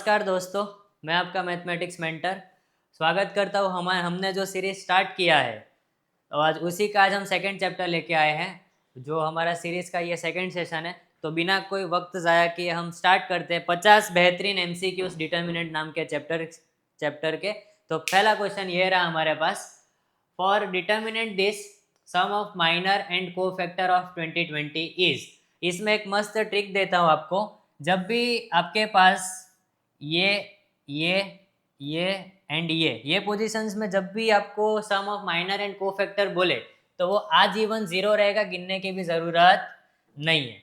नमस्कार दोस्तों, मैं आपका मैथमेटिक्स मेंटर स्वागत करता हूँ। हमने जो सीरीज स्टार्ट किया है तो आज हम सेकंड चैप्टर लेके आए हैं। जो हमारा सीरीज का ये सेकंड सेशन है, तो बिना कोई वक्त ज़ाया किए हम स्टार्ट करते हैं 50 बेहतरीन एमसीक्यूज डिटर्मिनेंट नाम के चैप्टर के। तो पहला क्वेश्चन ये रहा हमारे पास, for determinant this sum of minor and cofactor of 2020 is. इसमें एक मस्त ट्रिक देता हूँ आपको। जब भी आपके पास ये ये ये एंड ये पोजीशंस में जब भी आपको सम ऑफ माइनर एंड कोफैक्टर बोले तो वो आजीवन जीरो रहेगा, गिनने की भी ज़रूरत नहीं है।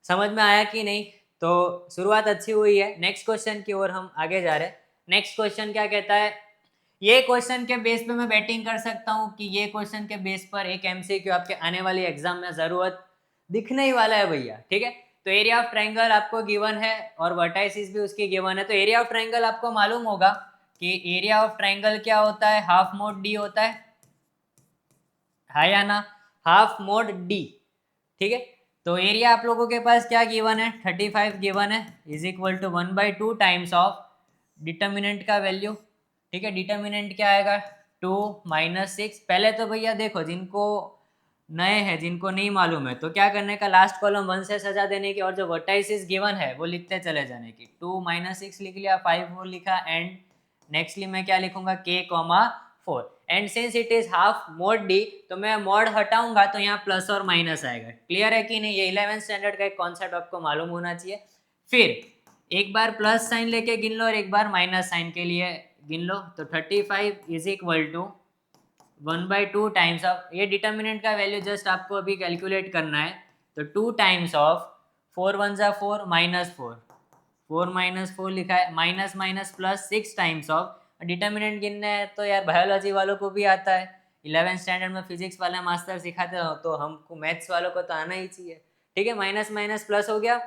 समझ में आया कि नहीं? तो शुरुआत अच्छी हुई है। नेक्स्ट क्वेश्चन की ओर हम आगे जा रहे हैं। नेक्स्ट क्वेश्चन क्या कहता है, ये क्वेश्चन के बेस पे मैं बैटिंग कर सकता हूँ कि ये क्वेश्चन के बेस पर एक एमसीक्यू आपके आने वाली एग्जाम में जरूरत दिखने ही वाला है भैया। ठीक है, तो एरिया ऑफ ट्रायंगल आपको गिवन है और वर्टाइसिस भी उसकी गिवन है। तो एरिया ऑफ ट्रायंगल आपको मालूम होगा कि एरिया ऑफ ट्रायंगल क्या होता है, हाफ मोड डी होता है या ना, हाफ मोड डी। ठीक है, तो एरिया आप लोगों के पास क्या गिवन है, 35 गिवन है, is equal to 1/2 times of determinant का वैल्यू। ठीक है, डिटर्मिनेंट क्या आएगा 2 - 6। पहले तो भैया देखो, जिनको नए हैं, जिनको नहीं मालूम है, तो क्या करने का, लास्ट कॉलम 1 से सजा देने की और जो वर्टाइसिस गिवन है वो लिखते चले जाने की। 2 - 6 लिख लिया, 5 4 लिखा, एंड नेक्स्टली मैं क्या लिखूंगा, k, 4। And since it is half mod D, तो मैं मोड हटाऊंगा तो यहाँ प्लस और माइनस आएगा। क्लियर है कि नहीं? ये 11th स्टैंडर्ड का एक कॉन्सेप्ट आपको मालूम होना चाहिए। फिर एक बार प्लस साइन लेके गिन लो और एक बार माइनस साइन के लिए गिन लो। तो 35 is equal to 1/2 times of, ये डिटर्मिनेंट का वैल्यू जस्ट आपको अभी कैलकुलेट करना है। तो 2 टाइम्स ऑफ 4 1 जा 4 -4, 4 - 4 लिखा है, minus minus plus 6 times of, determinant गिनना है तो यार बायोलॉजी वालों को भी आता है, 11th स्टैंडर्ड में फिजिक्स वाले मास्टर सिखाते हो, तो हमको मैथ्स वालों को तो आना ही चाहिए। ठीक है, माइनस माइनस प्लस हो गया,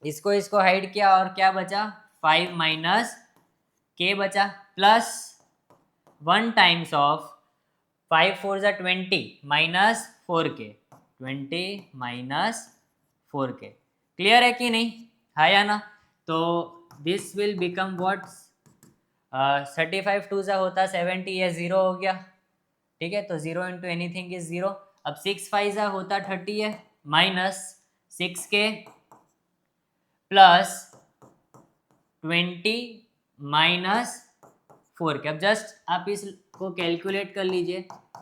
इसको हाइड किया और क्या बचा, 5 - k बचा, प्लस 1 टाइम्स ऑफ 5 4 जा 20 -4k, 20 - 4k। क्लियर है कि नहीं, हाँ या ना? तो दिस विल बिकम व्हाट, 35 2 जा होता 70, ये 0 हो गया। ठीक है, तो 0 इंटू एनीथिंग इज 0। अब 6 5 जा होता 30 है, -6k प्लस 20 -4k। अब जस्ट आप इसको कैलकुलेट कर लीजिए,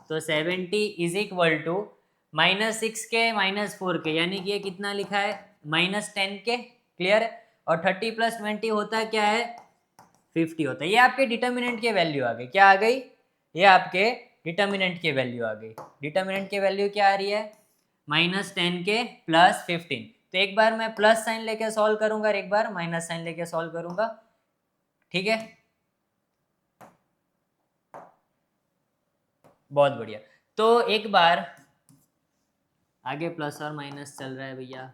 तो 70 is equal to -6k -4k, यानी कि ये कितना लिखा है, -10k। क्लियर है? और 30 + 20 होता क्या है, 50 होता है। ये आपके डिटर्मिनेंट की वैल्यू आ गई। क्या आ गई? ये आपके डिटर्मिनेंट की वैल्यू आ गई। डिटर्मिनेंट की वैल्यू क्या आ रही है, -10k + 15। तो एक बार मैं प्लस साइन लेके सॉल्व करूंगा और एक बार माइनस साइन लेके सॉल्व करूंगा। ठीक है, बहुत बढ़िया। तो एक बार आगे प्लस और माइनस चल रहा है भैया,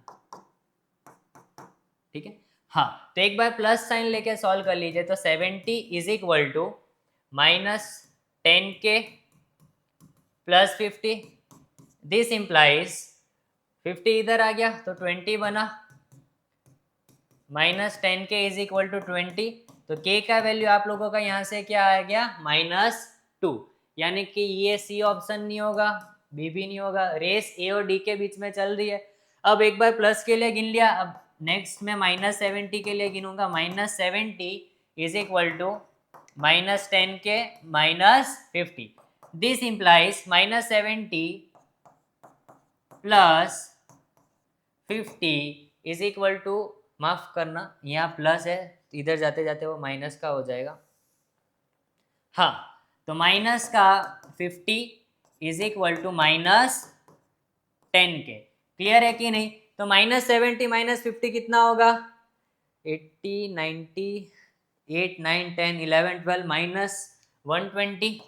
ठीक है। हाँ, तो एक बार प्लस साइन लेके सॉल्व कर लीजिए। तो 70 is equal to -10k + 50। This implies 50 इधर आ गया तो 20 बना, -10k इज इक्वल टू 20। तो k का वैल्यू आप लोगों का यहाँ से क्या आ गया, -2, यानी कि ये सी ऑप्शन नहीं होगा, बी भी नहीं होगा, रेस ए और डी के बीच में चल रही है। अब एक बार प्लस के लिए गिन लिया, अब नेक्स्ट में -70 के लिए गिनूंगा। -70 is equal to -10k -50। This implies -70 plus 50 is equal to, माफ करना यहाँ प्लस है, इधर जाते जाते वो माइनस का हो जाएगा। हाँ, तो माइनस का 50 is equal to -10k। Clear है कि नहीं? तो -70 -50 कितना होगा, 80 90 8 9 10 11 12 -120।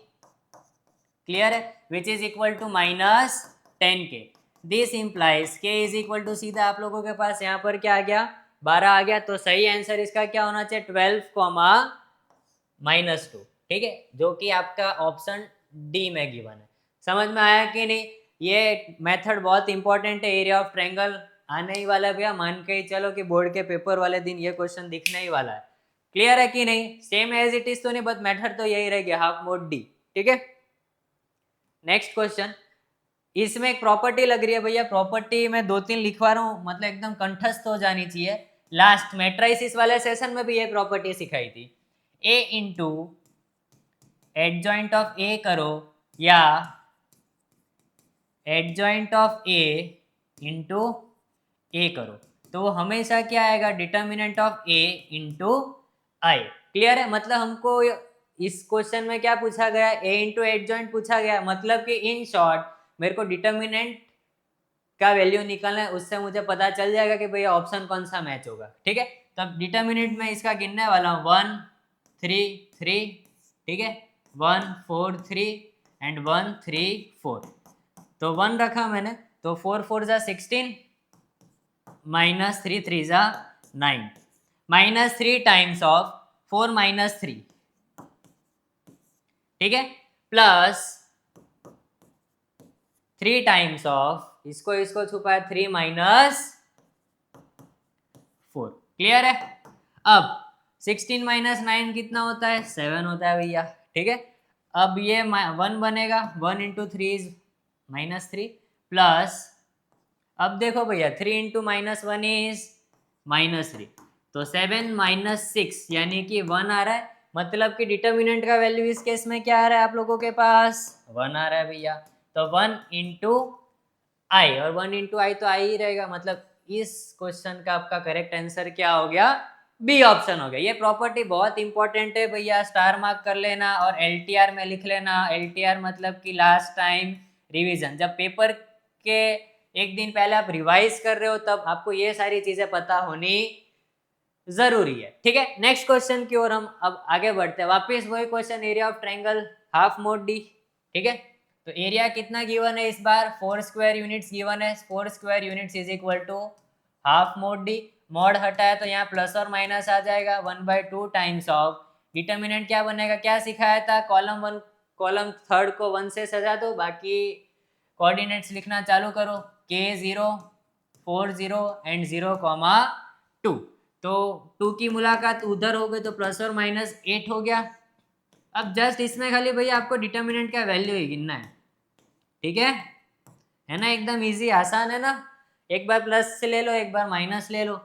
क्लियर है? Which is equal to -10k। This implies k is equal to, सीधा आप लोगों के पास यहाँ पर क्या आ गया, 12 आ गया। तो सही आंसर इसका क्या होना चाहिए, 12, -2। ठीक है, जो कि आपका ऑप्शन डी में गिवन है। समझ में आया कि नहीं? ये मेथड बहुत इंपॉर्टेंट है, एरिया ऑफ ट्रायंगल आने ही वाला भैया, मान के ही चलो कि बोर्ड के पेपर वाले दिन ये क्वेश्चन दिखने ही वाला है। क्लियर है कि नहीं? सेम एज इट इज तो नहीं, बट मेथड तो यही रहेगी, हाफ मोड डी। ठीक है, नेक्स्ट क्वेश्चन। इसमें एक प्रॉपर्टी लग रही है भैया, प्रॉपर्टी मैं 2-3 लिखवा रहा हूँ, मतलब एकदम कंठस्थ हो जानी चाहिए। लास्ट मैट्रिसेस वाले सेशन में भी ये प्रॉपर्टी सिखाई थी। ए इंटू एडजॉइंट ऑफ ए करो या एडजॉइंट ऑफ ए इंटू ए करो, तो वो हमेशा क्या आएगा, determinant of A into I. Clear है? मतलब हमको इस क्वेश्चन में क्या पूछा गया, ए इंटू एडजॉइंट पूछा गया, मतलब कि इन शॉर्ट मेरे को डिटर्मिनेंट का वैल्यू निकालना है, उससे मुझे पता चल जाएगा कि भैया ऑप्शन कौन सा मैच होगा। ठीक है, तो अब डिटर्मिनेंट में इसका गिनने वाला हूँ 1 3 3, ठीक है, 1 4 3 एंड 1 3 4। तो 1 रखा मैंने, तो 4 4 जा 16 माइनस 3 3 जा 9, माइनस 3 टाइम्स ऑफ 4 माइनस 3, ठीक है, प्लस 3 टाइम्स ऑफ इसको छुपा 3 माइनस 4। क्लियर है? अब 16 माइनस 9 कितना होता है, 7 होता है भैया। ठीक है, अब ये 1 बनेगा, 1 इंटू 3 इज माइनस 3, प्लस अब देखो भैया 3 इंटू माइनस 1 इज माइनस 3, तो 7 माइनस 6 यानी कि 1 आ रहा है, मतलब कि डिटर्मिनेंट का वैल्यू इस केस में क्या आ रहा है आप लोगों के पास, 1 आ रहा है भैया। तो 1 इंटू आई, और 1 इंटू आई तो आई ही रहेगा, मतलब इस क्वेश्चन का आपका करेक्ट आंसर क्या हो गया, बी ऑप्शन हो गया। ये प्रॉपर्टी बहुत इंपॉर्टेंट है भैया, स्टार मार्क कर लेना और एलटीआर में लिख लेना। एलटीआर मतलब कि लास्ट टाइम रिवीजन, जब पेपर के एक दिन पहले आप रिवाइज कर रहे हो तब आपको ये सारी चीजें पता होनी जरूरी है। ठीक है, नेक्स्ट क्वेश्चन की ओर हम अब आगे बढ़ते हैं। वापस वही question, area of triangle half mod D. ठीक है, तो एरिया कितना गिवन है इस बार, 4 स्क्वायर यूनिट्स गिवन है, 4 square units is equal to half mod D. Mod हटाया तो यहाँ प्लस और माइनस आ जाएगा, 1/2 टाइम्स ऑफ डिटर्मिनेंट क्या बनेगा, क्या सिखाया था, कॉलम 1 कॉलम 3 को 1 से सजा दो, बाकी कोऑर्डिनेट्स लिखना चालू करो, k0 4 0 एंड 0,2। तो 2 की मुलाकात उधर हो गई तो प्लस और माइनस 8 हो गया। अब जस्ट इसमें खाली भैया आपको डिटर्मिनेंट का वैल्यू ही गिनना है। ठीक है ना, एकदम इजी आसान है ना। एक बार प्लस से ले लो, एक बार माइनस ले लो,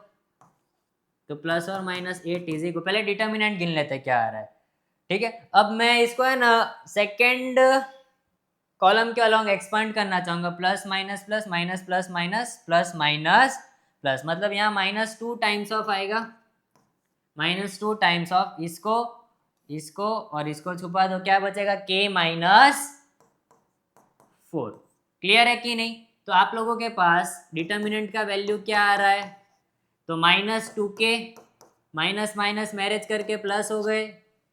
तो प्लस और माइनस 8 इजी को पहले डिटर्मिनेंट गिन लेते क्या आ रहा है। ठीक है, अब मैं इसको है ना सेकेंड कॉलम के अलॉन्ग एक्सपांड करना चाहूंगा, plus minus plus minus plus minus plus minus plus, मतलब यहाँ -2 टाइम्स ऑफ आएगा, -2 टाइम्स ऑफ इसको इसको और इसको छुपा दो, क्या बचेगा k-4। क्लियर है कि नहीं? तो आप लोगों के पास डिटर्मिनेंट का वैल्यू क्या आ रहा है, तो -2k माइनस माइनस मैरिज करके प्लस हो गए,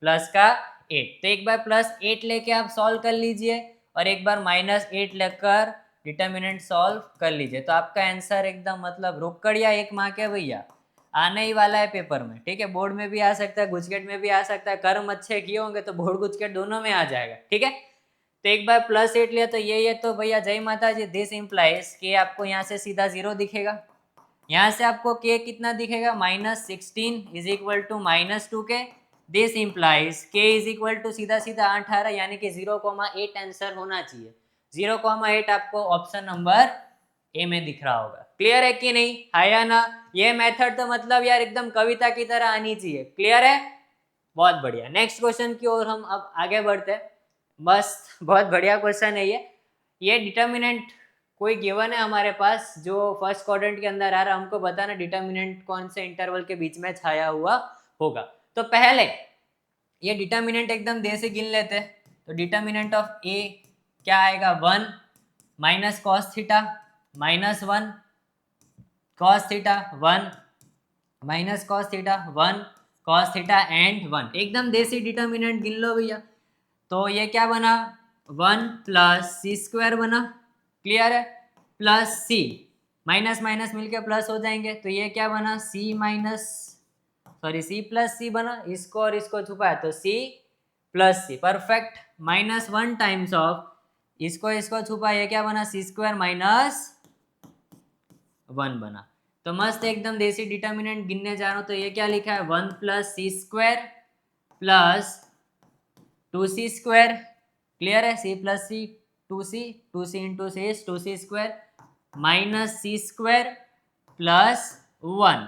प्लस का 8। तो एक बार +8 लेके आप सॉल्व कर लीजिए और एक बार -8 लेकर डिटर्मिनेंट सॉल्व कर लीजिए, तो आपका आंसर एकदम मतलब रोकड़िया 1 मार्क है भैया, आने ही वाला है पेपर में। ठीक है, बोर्ड में भी आ सकता है, गुजकेट में भी आ सकता है, कर्म अच्छे किए होंगे तो बोर्ड गुजकेट दोनों में आ जाएगा। ठीक है, तो एक बार +8 लिया तो ये तो भैया जय माता जी, दिस इम्प्लाइज कि आपको यहाँ से सीधा 0 दिखेगा, यहाँ से आपको k कितना दिखेगा, -16 is equal to -2k। This implies k is equal to सीधा सीधा 8 आ रहा है, यानी कि 0,8 आंसर होना चाहिए। 0,8 आपको ऑप्शन नंबर ए में दिख रहा होगा। क्लियर है कि नहीं, है या ना? ये मेथड तो मतलब यार एकदम कविता की तरह आनी चाहिए। क्लियर है, बहुत बढ़िया। नेक्स्ट क्वेश्चन की ओर हम अब आगे बढ़ते हैं। मस्त, बहुत बढ़िया क्वेश्चन है ये डिटर्मिनेंट कोई गिवन है हमारे पास जो फर्स्ट क्वाड्रेंट के अंदर आ रहा है, हमको बताना डिटर्मिनेंट कौन से इंटरवल के बीच में छाया हुआ होगा। तो पहले ये डिटर्मिनेंट एकदम दे से गिन लेते हैं। तो डिटर्मिनेंट ऑफ ए क्या आएगा, 1 minus cos theta -1 cos theta 1 minus cos theta 1 cos theta and 1। एकदम देसी डिटर्मिनेंट गिन लो भैया। तो ये क्या बना, 1 प्लस सी स्क्वायर बना। क्लियर है, प्लस सी माइनस माइनस मिलके प्लस हो जाएंगे, तो ये क्या बना, सी प्लस सी बना। इसको और इसको छुपाया तो C plus C, perfect. -1 times of इसको छुपा, ये क्या बना, सी स्क्वायर -1 बना। तो मस्त एकदम देसी डिटर्मिनेंट गिनने जा रहा हूँ, तो ये क्या लिखा है 1 + c² प्लस 2c², क्लियर है, c + c 2c, 2c × c is 2c² minus c² plus 1।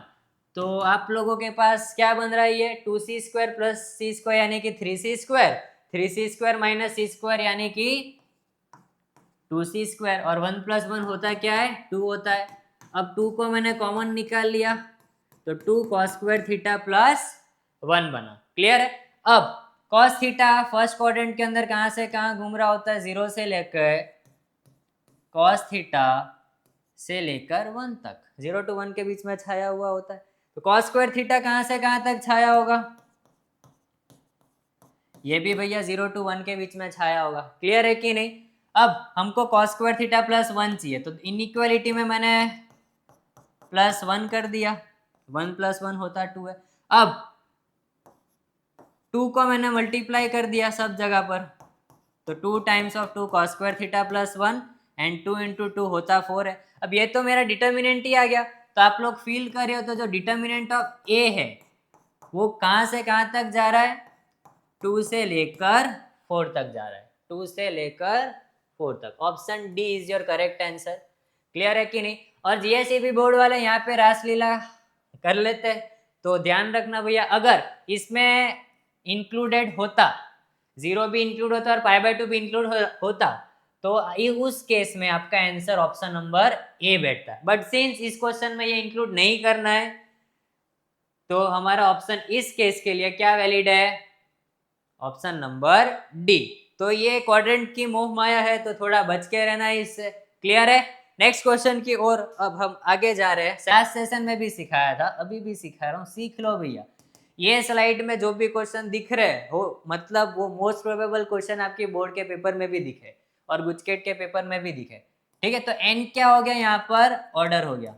तो आप लोगों के पास क्या बन रहा है, ये 2c² प्लस c² यानी कि 3c², 3c² माइनस c² यानी कि 2c², और 1 + 1 होता क्या है, 2 होता है। अब 2 को मैंने कॉमन निकाल लिया, तो 2 cos² थीटा प्लस 1 बना, क्लियर है। अब cos थीटा फर्स्ट क्वाड्रेंट के अंदर कहां से कहां घूम रहा होता है, 0 से लेकर cos थीटा से लेकर 1 तक, 0 to 1 के बीच में छाया हुआ होता है। तो cos² थीटा कहां से कहां तक छाया होगा, ये भी भैया 0 to 1 के बीच में छाया होगा, क्लियर है कि नहीं। अब हमको cos² थीटा प्लस 1 चाहिए, तो इनइक्वालिटी में मैंने +1 कर दिया, 1 + 1 होता 2 है। अब 2 को मैंने मल्टीप्लाई कर दिया सब जगह पर, तो 2 times of 2 cos² theta plus 1 and 2 × 2 होता 4 है। अब ये तो मेरा डिटर्मिनेंट ही आ गया, तो आप लोग फील कर रहे हो, तो जो डिटर्मिनेंट ऑफ ए है वो कहां से कहां तक जा रहा है, 2 से लेकर 4 तक जा रहा है, 2 से लेकर 4 तक। Option D is your correct answer, clear है कि नहीं। और जीएसईबी बोर्ड वाले यहाँ पे रासलीला कर लेते हैं, तो ध्यान रखना भैया, अगर इसमें इंक्लूडेड होता, 0 भी इंक्लूड होता और π/2 भी इंक्लूड होता, तो उस केस में आपका आंसर ऑप्शन नंबर ए बैठता है। बट सिंस इस क्वेश्चन में ये इंक्लूड नहीं करना है, तो हमारा ऑप्शन इस केस के लिए क्या वैलिड है, ऑप्शन नंबर डी। तो ये क्वाड्रेंट की मोह माया है, तो थोड़ा बच के रहना है इससे, क्लियर है। नेक्स्ट क्वेश्चन की ओर अब हम आगे जा रहे हैं। लास्ट सेशन में भी सिखाया था, अभी भी सिखा रहा हूँ, सीख लो भैया। ये स्लाइड में जो भी क्वेश्चन दिख रहे हो, मतलब वो मोस्ट प्रोबेबल क्वेश्चन आपके बोर्ड के पेपर में भी दिखे और गुजकेट के पेपर में भी दिखे, ठीक है। तो एन क्या हो गया, यहाँ पर ऑर्डर हो गया।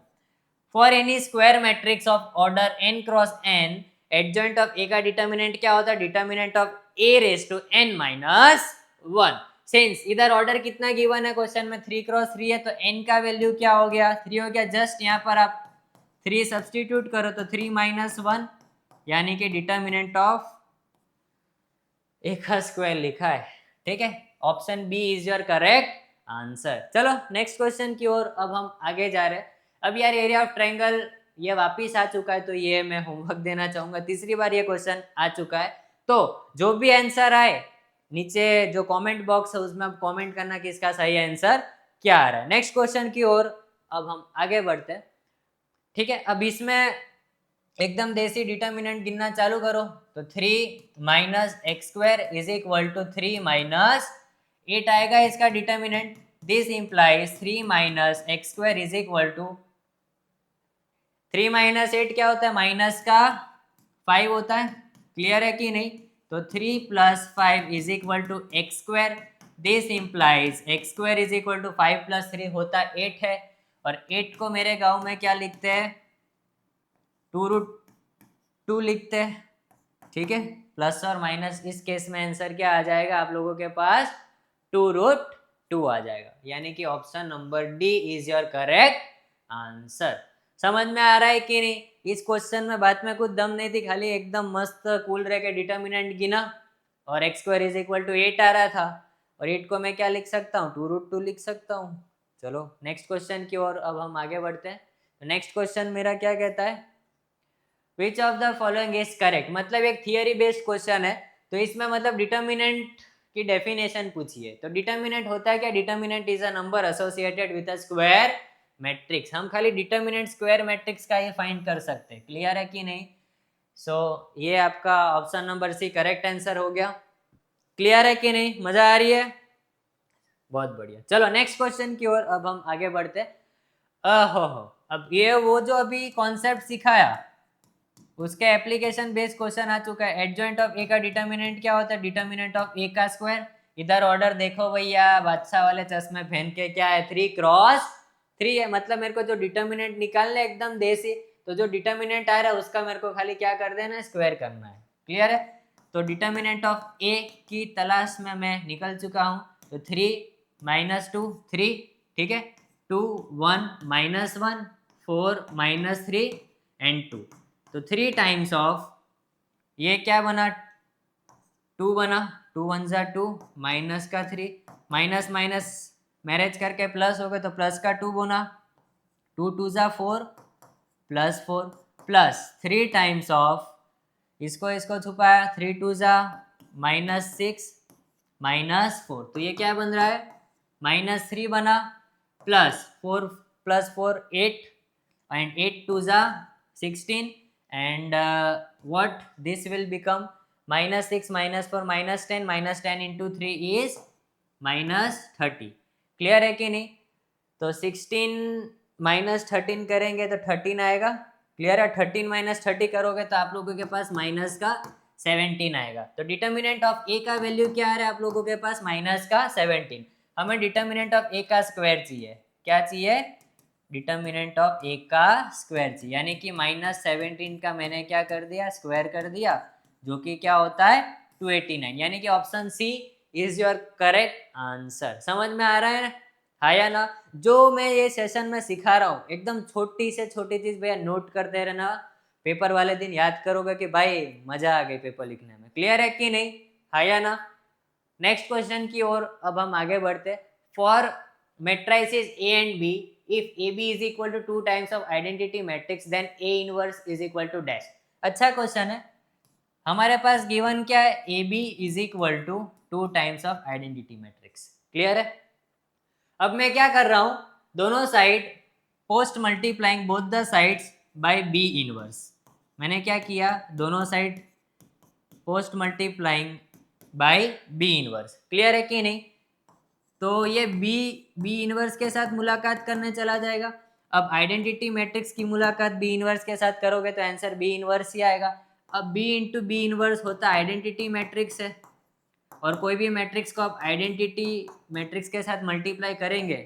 For any square matrix of order n cross n, adjoint of A का डिटर्मिनेंट क्या होता है, डिटर्मिनेंट ऑफ a⁻n - 1। सिंस इधर ऑर्डर कितना गिवन है क्वेश्चन में, 3 क्रॉस 3 है, तो n का वैल्यू क्या हो गया, 3 हो गया। जस्ट यहाँ पर आप 3 सब्सटीट्यूट करो, तो 3 - 1 यानी कि डिटर्मिनेंट ऑफ ए का स्क्वायर लिखा है, ठीक है। Option B is your correct answer. चलो नेक्स्ट क्वेश्चन की ओर अब हम आगे जा रहे हैं। अब यार एरिया ऑफ ट्रायंगल ये वापिस आ चुका है, तो ये मैं होमवर्क देना चाहूंगा, तीसरी बार ये क्वेश्चन आ चुका है। तो जो भी आंसर आए, नीचे जो कमेंट बॉक्स है उसमें आप कमेंट करना कि इसका सही आंसर क्या आ रहा है। नेक्स्ट क्वेश्चन की ओर अब हम आगे बढ़ते हैं, ठीक है। अब इसमें एकदम देसी डिटर्मिनेंट गिनना चालू करो, तो 3 - x² = 3 - 8 आएगा इसका डिटर्मिनेंट। दिस इंप्लाइज 3 - x² = 3 - 8 क्या होता है, माइनस का 5 होता है, क्लियर है कि नहीं। तो 3 + 5 = x²। दिस इंप्लाइज x² = 5 + 3 होता है 8 है, और 8 को मेरे गांव में क्या लिखते हैं, 2√2 लिखते हैं, ठीक है। प्लस और माइनस, इस केस में आंसर क्या आ जाएगा आप लोगों के पास, 2√2 आ जाएगा, यानी कि option number D is your correct answer. समझ में आ रहा है कि नहीं। इस क्वेश्चन में बात में कुछ दम नहीं थी, खाली एकदम मस्त कूल रह के डिटर्मिनेंट गिना, और x² = 8 आ रहा था, और 8 को मैं क्या लिख सकता हूँ, 2√2 लिख सकता हूँ। चलो नेक्स्ट क्वेश्चन की ओर अब हम आगे बढ़ते हैं। नेक्स्ट क्वेश्चन मेरा क्या कहता है, which of the following is correct. मतलब एक थियरी बेस्ड क्वेश्चन है, तो इसमें मतलब डिटर्मिनेंट की डेफिनेशन पूछिए। तो डिटर्मिनेंट होता है क्या, determinant is a number associated with a square matrix. हम खाली डिटर्मिनेंट स्क्वायर मैट्रिक्स का ही फाइंड कर सकते हैं, क्लियर है कि नहीं। सो ये आपका option number C correct answer हो गया, क्लियर है कि नहीं, मजा आ रही है, बहुत बढ़िया। चलो नेक्स्ट क्वेश्चन की ओर अब हम आगे बढ़ते हैं। अब ये वो जो अभी कॉन्सेप्ट सिखाया उसके एप्लीकेशन बेस्ड क्वेश्चन आ चुका है। एडजॉइंट ऑफ ए का डिटर्मिनेंट क्या होता है, डिटर्मिनेंट ऑफ ए का स्क्वायर। इधर ऑर्डर देखो भैया, बादशाह वाले चश्मे पहन के, क्या है, 3 क्रॉस 3 है। मतलब मेरे को जो डिटर्मिनेंट निकालना है एकदम देसी, तो जो डिटर्मिनेंट आ रहा है उसका मेरे को खाली क्या कर देना है, स्क्वायर करना है, क्लियर है। तो डिटर्मिनेंट ऑफ ए की तलाश में मैं निकल चुका हूँ। तो 3 - 2 3, ठीक है, 2 1 - 1 4 -3 एंड 2। तो 3 टाइम्स ऑफ ये क्या बना, 2 बना, 2 1 ज़ा 2 माइनस का 3 माइनस माइनस मैरेज करके प्लस हो गए तो प्लस का 2 बना, 2 2 ज़ा 4 +4 प्लस 3 टाइम्स ऑफ इसको इसको छुपाया, 3 2 ज़ा -6 -4 तो ये क्या बन रहा है, -3 बना, +4 +4 8 and 8 2 ज़ा 16 and what this will become -6 -4 -10 -10 into 3 is -30। Clear है कि नहीं? तो 16 -13 करेंगे तो 13 आएगा। क्लियर है? 13 - 30 करोगे तो आप लोगों के पास माइनस का 17 आएगा। तो डिटर्मिनेंट ऑफ ए का वैल्यू क्या आ रहा है आप लोगों के पास, माइनस का 17। हमें डिटर्मिनेंट ऑफ ए का स्क्वायर चाहिए। क्या चाहिए? डिटर्मिनेंट ऑफ ए का स्क्वायर चाहिए, यानी कि -17 का मैंने क्या कर दिया, स्क्वायर कर दिया, जो कि क्या होता है 289। यानी कि option C is your correct answer. समझ में आ रहा है? हाँ या ना? जो मैं ये सेशन में सिखा रहा हूँ एकदम छोटी से छोटी चीज भैया नोट करते रहना, पेपर वाले दिन याद करोगे कि भाई मजा आ गई पेपर लिखने में। क्लियर है कि नहीं? हाँ या ना? नेक्स्ट क्वेश्चन की ओर अब हम आगे बढ़ते। For matrices A and B, if A B is equal to 2 times of identity matrix then A inverse is equal to dash. अच्छा क्वेश्चन है। हमारे पास गिवन क्या है, A B is equal to 2 times of identity matrix. Clear है? अब मैं क्या कर रहा हूं, दोनों side post multiplying both the sides by B inverse. मैंने क्या किया, दोनों side post multiplying by B inverse. Clear है कि नहीं? तो ये बी इनवर्स के साथ मुलाकात करने चला जाएगा। अब आइडेंटिटी मैट्रिक्स की मुलाकात बी इनवर्स के साथ करोगे तो आंसर बी इनवर्स ही आएगा। अब बी इंटू बी इनवर्स होता है आइडेंटिटी मैट्रिक्स है, और कोई भी मैट्रिक्स को आप आइडेंटिटी मैट्रिक्स के साथ मल्टीप्लाई करेंगे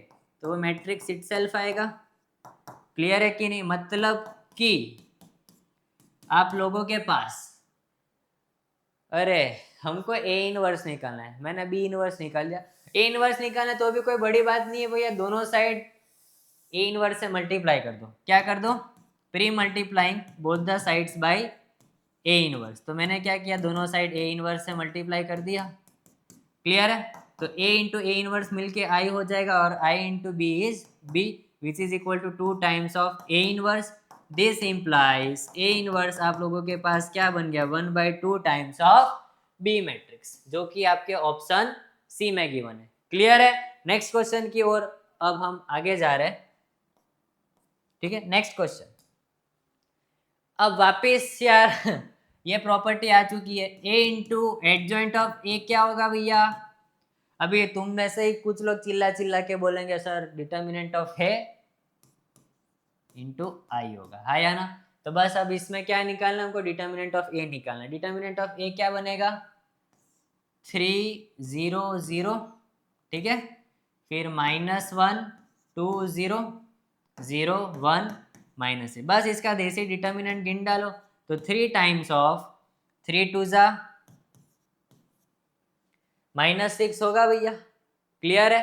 तो वो मैट्रिक्स इटसेल्फ आएगा। क्लियर है कि नहीं? मतलब कि आप लोगों के पास, अरे हमको ए इनवर्स निकालना है, मैंने बी इनवर्स निकाल दिया। ए इनवर्स निकालना है तो भी कोई बड़ी बात नहीं है भैया, दोनों साइड ए इनवर्स से मल्टीप्लाई कर दो। क्या कर दो? Pre multiplying both the sides by A inverse. तो मैंने क्या किया, दोनों साइड ए इनवर्स से मल्टीप्लाई कर दिया। क्लियर है? तो a इंटू ए इनवर्स मिलके i हो जाएगा, और i into B is b which is equal to 2 times of a inverse. This implies a inverse आप लोगों के पास क्या बन गया, 1/2 टाइम्स ऑफ b मैट्रिक्स, जो कि आपके ऑप्शन सी में गिवन है। क्लियर है? नेक्स्ट क्वेश्चन की ओर अब हम आगे जा रहे हैं। ठीक है, नेक्स्ट क्वेश्चन। अब वापिस यार ये प्रॉपर्टी आ चुकी है, a into adjoint of a क्या होगा भैया? अभी तुम में से ही कुछ लोग चिल्ला चिल्ला के बोलेंगे सर डिटर्मिनेंट ऑफ है इंटू आई होगा, हाँ या ना? तो बस अब इसमें क्या निकालना है हमको, डिटर्मिनेंट ऑफ ए निकालना है। डिटर्मिनेंट ऑफ ए क्या बनेगा, 3 0 0, ठीक है, फिर -1 2 0 0 1 -a। बस इसका देसी डिटर्मिनेंट गिन डालो। तो 3 टाइम्स ऑफ 3 2 ज़ा -6 होगा भैया। क्लियर है?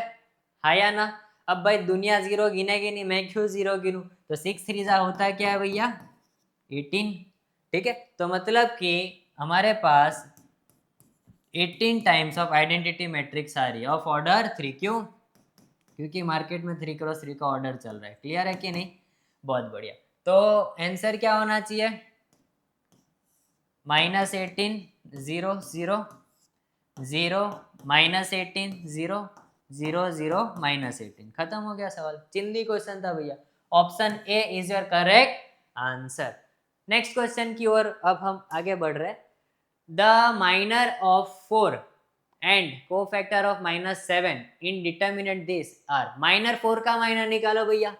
हाँ या ना? अब भाई दुनिया जीरो गिनेगी नहीं, मैं क्यों जीरो गिनूं? तो 6 3 ज़ा होता है क्या है भैया, 18। ठीक है, तो मतलब कि हमारे पास 18 टाइम्स ऑफ आइडेंटिटी मैट्रिक्स आ रही है ऑफ ऑर्डर 3। क्यों? क्योंकि मार्केट में 3x3 का ऑर्डर चल रहा है। क्लियर है कि नहीं? बहुत बढ़िया। तो आंसर क्या होना चाहिए, -18 0 0 0 -18 0 0 0 -18। खत्म हो गया सवाल, चिंदी क्वेश्चन था भैया। Option A is your correct answer. Next question की ओर अब हम आगे बढ़ रहे हैं। The minor of 4 and cofactor of -7 in determinant this are. Minor 4 का माइनर निकालो भैया,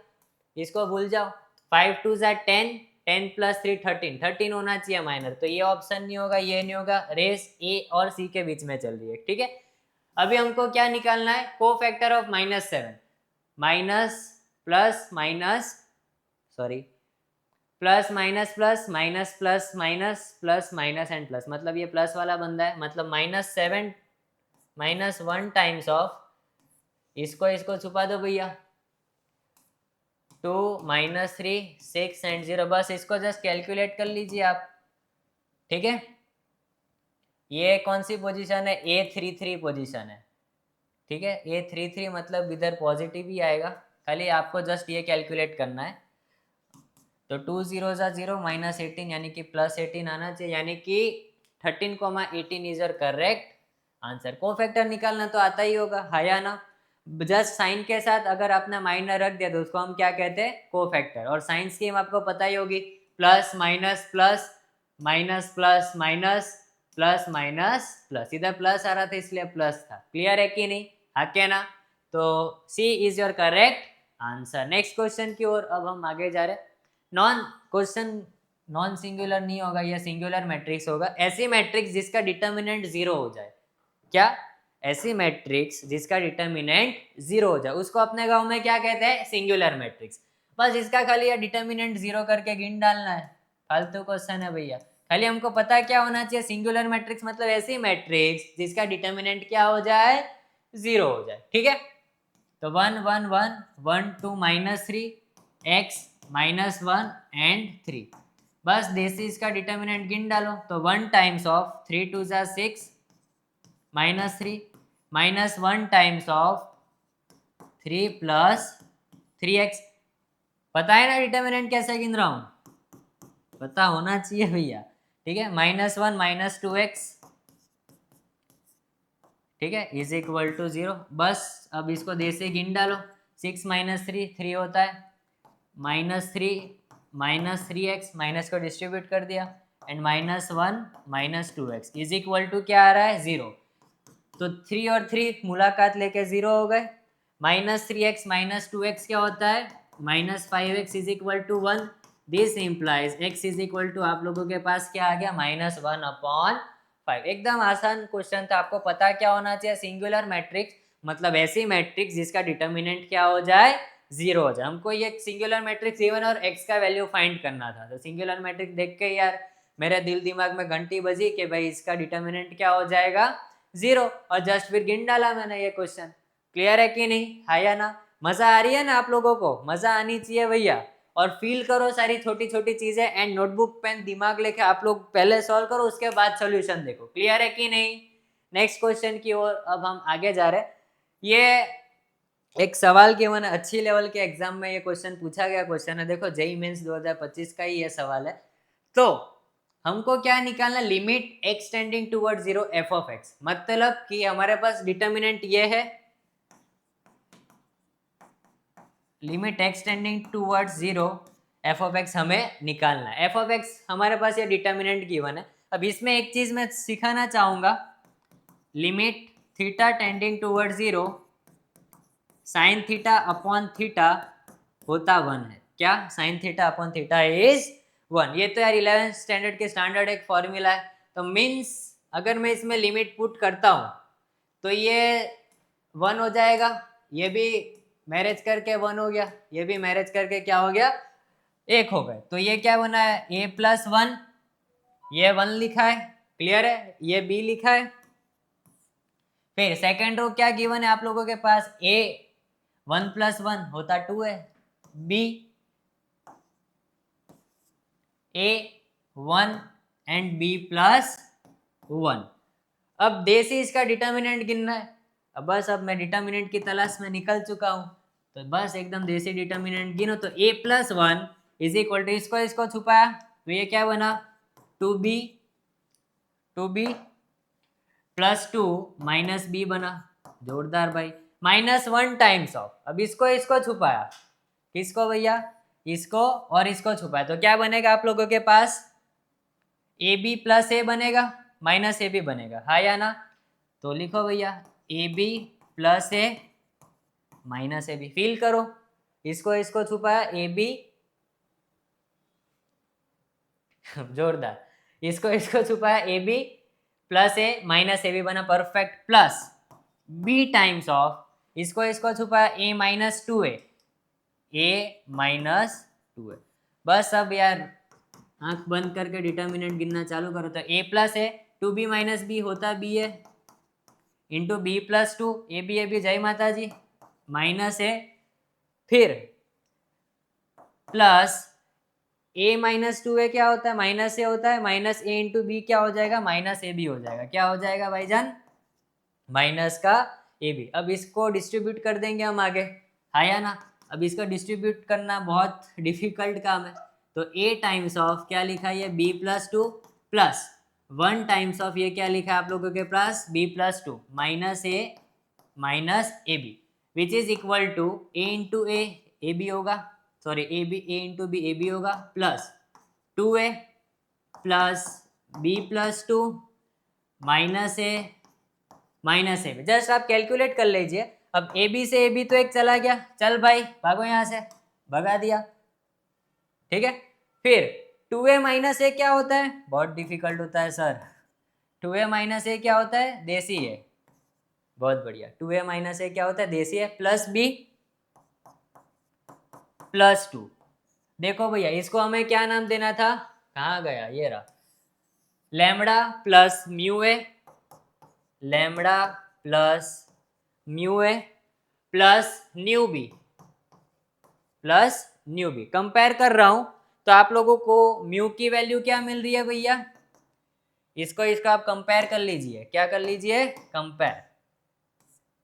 इसको भूल जाओ। 5 2 ज़ा 10, 10 + 3 13, 13 होना चाहिए माइनर। तो ये ऑप्शन नहीं होगा, ये नहीं होगा, रेस ए और सी के बीच में चल रही है। ठीक है, अभी हमको क्या निकालना है, cofactor of -7, minus plus minus, sorry plus minus plus minus plus minus plus minus and plus, मतलब ये प्लस वाला बंदा है, मतलब -7 -1 टाइम्स ऑफ, इसको इसको छुपा दो भैया, 2 -3 6 एंड 0, बस इसको जस्ट कैलकुलेट कर लीजिए आप, ठीक है। ये कौन सी पोजीशन है, A33 पोजीशन है, ठीक है। A33 मतलब इधर पॉजिटिव ही आएगा, खाली आपको जस्ट ये कैलकुलेट करना है। तो 2 0 0 -18 यानी कि +18 आना चाहिए, यानी कि 13,18 is your correct answer. Cofactor निकालना तो आता ही होगा, है या ना। जस्ट साइन के साथ अगर आपने माइनर रख दिया तो उसको हम क्या कहते हैं, कोफैक्टर। और साइन स्कीम आपको पता ही होगी, plus minus plus minus plus minus plus minus plus, इधर प्लस आ रहा था इसलिए प्लस था। क्लियर है कि नहीं, हाँ क्या ना। तो C is your correct answer. Next question की ओर अब हम आगे जा रहे हैं। क्वेश्चन नॉन सिंगुलर नहीं होगा, यह सिंगुलर मैट्रिक्स होगा। ऐसी मैट्रिक्स जिसका डिटर्मिनेंट 0 हो जाए, क्या, ऐसी मैट्रिक्स जिसका डिटर्मिनेंट 0 हो जाए उसको अपने गांव में क्या कहते हैं, सिंगुलर मैट्रिक्स। बस इसका खाली ये डिटर्मिनेंट 0 करके गिन डालना है, फालतू क्वेश्चन है भैया। खाली हमको पता क्या होना चाहिए, सिंगुलर मैट्रिक्स मतलब ऐसी मैट्रिक्स जिसका डिटर्मिनेंट क्या हो जाए, 0 हो जाए, ठीक है। तो 1 1 1 1 2 -3 x -1 एंड 3, बस देसी इसका डिटर्मिनेंट गिन डालो। तो 1 टाइम्स ऑफ 3 2 जा 6 -3 -1 टाइम्स ऑफ 3 + 3x। पता है ना डिटर्मिनेंट कैसे गिन रहा हूं, पता होना चाहिए भैया, ठीक है। -1 -2x, ठीक है, इज इक्वल टू 0। बस अब इसको देसे गिन डालो। 6 -3 3 होता है, -3 -3x, माइनस को डिस्ट्रीब्यूट कर दिया, and -1 -2x is equal to क्या आ रहा है, 0। तो 3 और 3 मुलाकात लेके 0 हो गए। -3x -2x क्या होता है, -5x is equal to 1। This implies x is equal to, आप लोगों के पास क्या आ गया, -1/5। एकदम आसान क्वेश्चन था। आपको पता क्या होना चाहिए, सिंगुलर मैट्रिक्स मतलब ऐसी मैट्रिक्स जिसका डिटर्मिनेंट क्या हो जाए, 0 हो जाए। हमको ये सिंगुलर मैट्रिक्स a1 और x का वैल्यू फाइंड करना था। तो सिंगुलर मैट्रिक्स देख के यार मेरे दिल दिमाग में घंटी बजी कि भाई इसका डिटर्मिनेंट क्या हो जाएगा, 0, और जस्ट फिर गिन डाला मैंने ये क्वेश्चन। क्लियर है कि नहीं, है या ना। मजा आ रही है ना आप लोगों को, मजा आनी चाहिए भैया। और फील करो सारी छोटी छोटी चीजें, एंड नोटबुक पेन दिमाग लेके आप लोग पहले सॉल्व करो, उसके बाद सॉल्यूशन देखो। क्लियर है कि नहीं। नेक्स्ट क्वेश्चन की ओर अब हम आगे जा रहे हैं। ये एक सवाल गिवन है, अच्छी लेवल के एग्जाम में ये क्वेश्चन पूछा गया क्वेश्चन है। देखो जेईई मेंस 2025 का ही ये सवाल है। तो हमको क्या निकालना, limit x tending toward 0 f of x। मतलब कि हमारे पास डिटर्मिनेंट ये है, limit x tending toward 0 f of x हमें निकालना है। f ऑफ x हमारे पास ये डिटर्मिनेंट गिवन है। अब इसमें एक चीज मैं सिखाना चाहूंगा, limit theta tending toward 0 sine theta upon theta होता 1 है। क्या, sine theta upon theta is 1। ये तो यार 11th स्टैंडर्ड के स्टैंडर्ड एक फॉर्मूला है। तो मीन्स अगर मैं इसमें लिमिट पुट करता हूं तो ये 1 हो जाएगा, ये भी मैरिज करके 1 हो गया, ये भी मैरिज करके क्या हो गया, 1 हो गए। तो ये क्या बना है, a+1, ये 1 लिखा है, क्लियर है, ये b लिखा है। फिर सेकेंड रो क्या गिवन है आप लोगों के पास, a 1 + 1 होता 2 है, b a 1 एंड b +1। अब देसी इसका डिटर्मिनेंट गिनना है। अब मैं डिटर्मिनेंट की तलाश में निकल चुका हूं, तो बस एकदम देसी डिटर्मिनेंट गिनो। तो a+1 इज इक्वल टू, इसको छुपाया तो ये क्या बना, 2b +2 -b बना, जोरदार भाई। -1 टाइम्स ऑफ, अब इसको छुपाया, किसको भैया, इसको और इसको छुपाया, तो क्या बनेगा आप लोगों के पास, ab + a बनेगा, -ab बनेगा, हाँ या ना। तो लिखो भैया ab + a -ab, फील करो, इसको छुपाया ab जोरदार, इसको छुपाया ab + a -ab बना, perfect, plus b times of, इसको छुपाया a -2a, a-2a। बस अब यार आंख बंद करके डिटर्मिनेंट गिनना चालू करो। तो a + a 2b - b होता b है, इंटू b + 2 a b जय माता जी, -a, फिर प्लस a माइनस 2a क्या होता है, माइनस ए होता है, माइनस ए इंटू बी क्या हो जाएगा, माइनस ए बी हो जाएगा। क्या हो जाएगा भाईजान, माइनस का ए बी। अब इसको डिस्ट्रीब्यूट कर देंगे हम आगे, है या ना। अब इसको डिस्ट्रीब्यूट करना बहुत डिफिकल्ट काम है। तो a टाइम्स ऑफ क्या लिखा है, B plus two plus 1 times of ये क्या लिखा है आप लोगों के पास, b plus two minus A minus A B, which is equal to A into A B होगा, sorry A into B A B होगा, plus 2a plus B plus two minus A B. Just आप calculate कर लीजिए। अब A B से A B तो एक चला गया, चल भाई भागो यहाँ से, भगा दिया, ठीक है। फिर 2a माइनस ए क्या होता है, बहुत डिफिकल्ट होता है सर, 2a माइनस ए क्या होता है, देसी है, बहुत बढ़िया। 2a माइनस ए क्या होता है, देसी है, प्लस बी प्लस टू। देखो भैया इसको हमें क्या नाम देना था, कहाँ गया, ये रहा, lambda plus mu A, lambda plus mu A plus nu B, plus nu B. Compare कर रहा हूं तो आप लोगों को म्यू की वैल्यू क्या मिल रही है भैया, इसको आप कंपेयर कर लीजिए, क्या कर लीजिए, कंपेयर।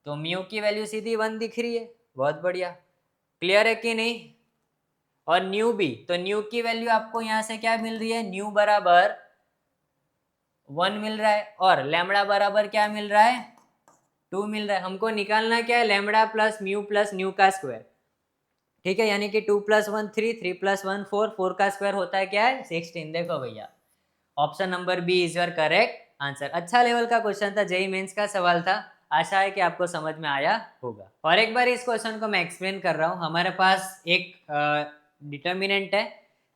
तो म्यू की वैल्यू सीधी 1 दिख रही है, बहुत बढ़िया, क्लियर है कि नहीं। और न्यू बी, तो न्यू की वैल्यू आपको यहाँ से क्या मिल रही है, न्यू बराबर 1 मिल रहा है, और लैम्बडा बराबर क्या मिल रहा है, 2 मिल रहा है। हमको निकालना क्या है, lambda plus mu plus new का स्क्वायर, ठीक है, यानी कि 2 प्लस 1 3, 3 प्लस 1 4, 4 का स्क्वायर होता है क्या है, 16। देखो भैया option number B is your correct answer. अच्छा लेवल का क्वेश्चन था, जेईई मेंस का सवाल था, आशा है कि आपको समझ में आया होगा। और एक बार इस क्वेश्चन को मैं एक्सप्लेन कर रहा हूँ। हमारे पास एक डिटर्मिनेंट है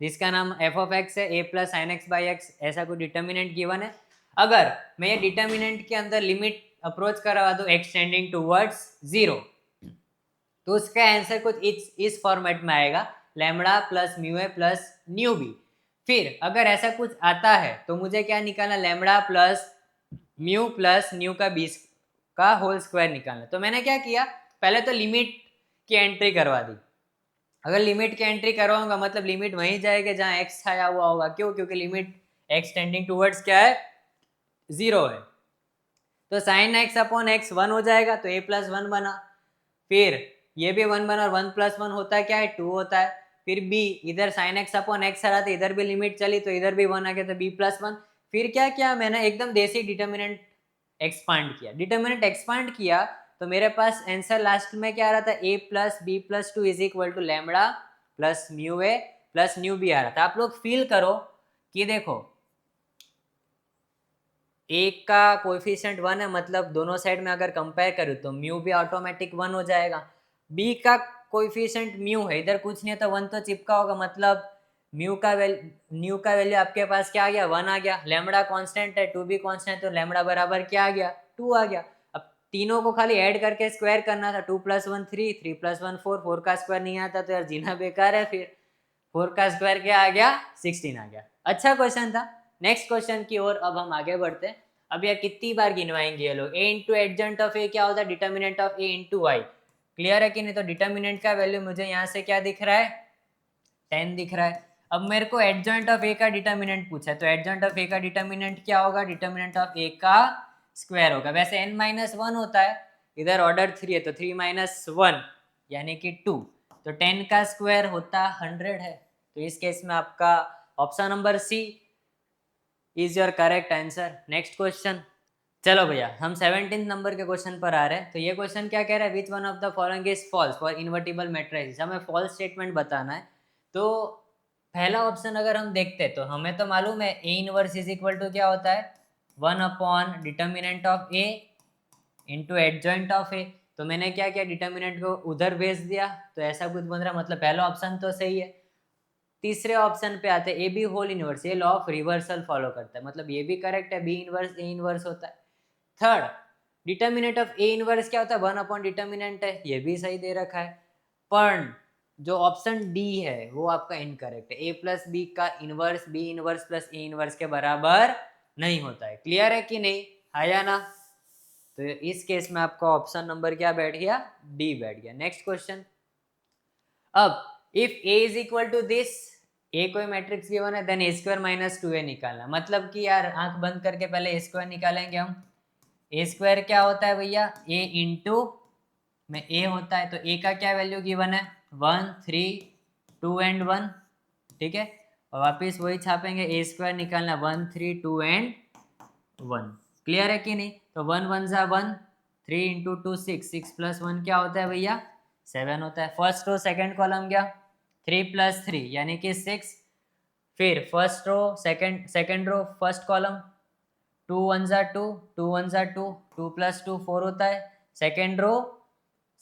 जिसका नाम एफ ऑफ एक्स है, A plus sine X by X, ऐसा कोई डिटर्मिनेंट गिवन है। अगर मैं ये डिटर्मिनेंट के अंदर लिमिट अप्रोच करवा दूँ एक्सटेंडिंग टूवर्ड्स 0, तो उसका आंसर कुछ इस फॉर्मेट में आएगा, lambda plus mu A plus nu B. फिर अगर ऐसा कुछ आता है तो मुझे क्या निकालना, lambda plus mu plus new का बीस का होल स्क्वायर निकालना। तो मैंने क्या किया, पहले तो लिमिट की एंट्री करवा दी। अगर लिमिट की एंट्री करवाऊंगा मतलब लिमिट वहीं जाएगा जहां एक्स छाया हुआ होगा, क्यों, क्योंकि लिमिट एक्स टेंडिंग टूवर्ड्स क्या है, 0 है। तो साइन एक्स अपॉन एक्स 1 हो जाएगा, तो ए प्लस 1 बना। फिर ये भी 1 बना, और 1 प्लस 1 होता है क्या है, 2 होता है। फिर बी, इधर साइन एक्स अपॉन एक्स आ रहा था, इधर भी लिमिट चली तो इधर भी 1 आ गया, तो बी प्लस 1। फिर क्या किया मैंने, एकदम देसी डिटर्मिनेंट एक्सपांड किया। डिटर्मिनेंट एक्सपांड किया तो मेरे पास आंसर लास्ट में क्या आ रहा था, A plus B plus two is equal to lambda plus mu A plus nu B आ रहा था। आप लोग फील करो कि देखो ए का कोएफिशिएंट 1 है, मतलब दोनों साइड में अगर कंपेयर करूँ तो म्यू भी ऑटोमेटिक 1 हो जाएगा। बी का कोएफिशिएंट म्यू है, इधर कुछ नहीं है तो 1 तो चिपका होगा, मतलब न्यू का वैल्यू आपके पास क्या आ गया, 1 आ गया। लैम्बडा कांस्टेंट है, 2 भी कांस्टेंट है, तो लैम्बडा बराबर क्या आ गया, 2 आ गया। अब तीनों को खाली ऐड करके स्क्वायर करना था, 2 प्लस 1 3, 3 प्लस 1 4, 4 का स्क्वायर नहीं आता तो यार जीना बेकार है। फिर 4 का स्क्वायर क्या आ गया, 16 आ गया। अच्छा क्वेश्चन था। नेक्स्ट क्वेश्चन की ओर अब हम आगे बढ़ते हैं। अब यार कितनी बार गिनवाएंगे ये लोग, ए इंटू एडजेंट ऑफ ए क्या होता है, determinant of A into Y. Clear है कि नहीं। तो डिटर्मिनेंट का वैल्यू मुझे यहाँ से क्या दिख रहा है, 10 दिख रहा है। अब मेरे को एडजेंट ऑफ ए का डिटर्मिनेंट पूछा है, तो एडजेंट ऑफ ए का डिटर्मिनेंट क्या होगा, डिटर्मिनेंट ऑफ ए का स्क्वायर होगा। वैसे n माइनस 1 होता है, इधर ऑर्डर 3 है तो 3 माइनस 1 यानी कि 2, तो 10 का स्क्वायर होता 100 है। तो इस केस में आपका option number C is your correct answer. Next question, चलो भैया हम 17 नंबर के क्वेश्चन पर आ रहे हैं। तो ये क्वेश्चन क्या कह रहा है, which one of the following is false for invertible matrices. हमें फॉल्स स्टेटमेंट बताना है। तो पहला ऑप्शन अगर हम देखते हैं तो हमें तो मालूम है A inverse is equal to क्या होता है, 1 upon determinant of A into adjoint of A. तो मैंने क्या किया, डिटर्मिनेंट को उधर भेज दिया, तो ऐसा कुछ बन रहा, मतलब पहला ऑप्शन तो सही है। तीसरे ऑप्शन पे आते हैं ए बी होल इनवर्स, ये लॉ ऑफ रिवर्सल फॉलो करता है, मतलब ये भी करेक्ट है, बी इनवर्स ए इनवर्स होता है। Third, determinant of A inverse क्या होता है, 1 अपॉन डिटर्मिनेंट है, ये भी सही दे रखा है। पर जो ऑप्शन डी है वो आपका इनकरेक्ट है, ए प्लस बी का inverse B inverse plus A inverse के बराबर नहीं होता है। क्लियर है कि नहीं, है या ना। तो इस केस में आपका ऑप्शन नंबर क्या बैठ गया, डी बैठ गया। नेक्स्ट क्वेश्चन, अब if A is equal to this, A कोई मैट्रिक्स गिवन है, then A square minus 2a निकालना, मतलब कि यार आंख बंद करके पहले ए स्क्वायर निकालेंगे हम। ए स्क्वायर क्या होता है भैया, ए इंटू में ए होता है, तो ए का क्या वैल्यू गिवन है 1 3 2 एंड 1, ठीक है। और वापिस वही छापेंगे, ए स्क्वायर निकालना 1 3 2 एंड 1, क्लियर है कि नहीं। तो 1 1 जा 1, 3 इंटू 2 6, 6 प्लस 1 क्या होता है भैया 7 होता है। फर्स्ट रो सेकंड कॉलम गया, 3 प्लस 3 यानी कि 6, फिर first row second row first column 2 1 जा 2, 2 1 जा 2, 2 प्लस 2 4 होता है। सेकंड रो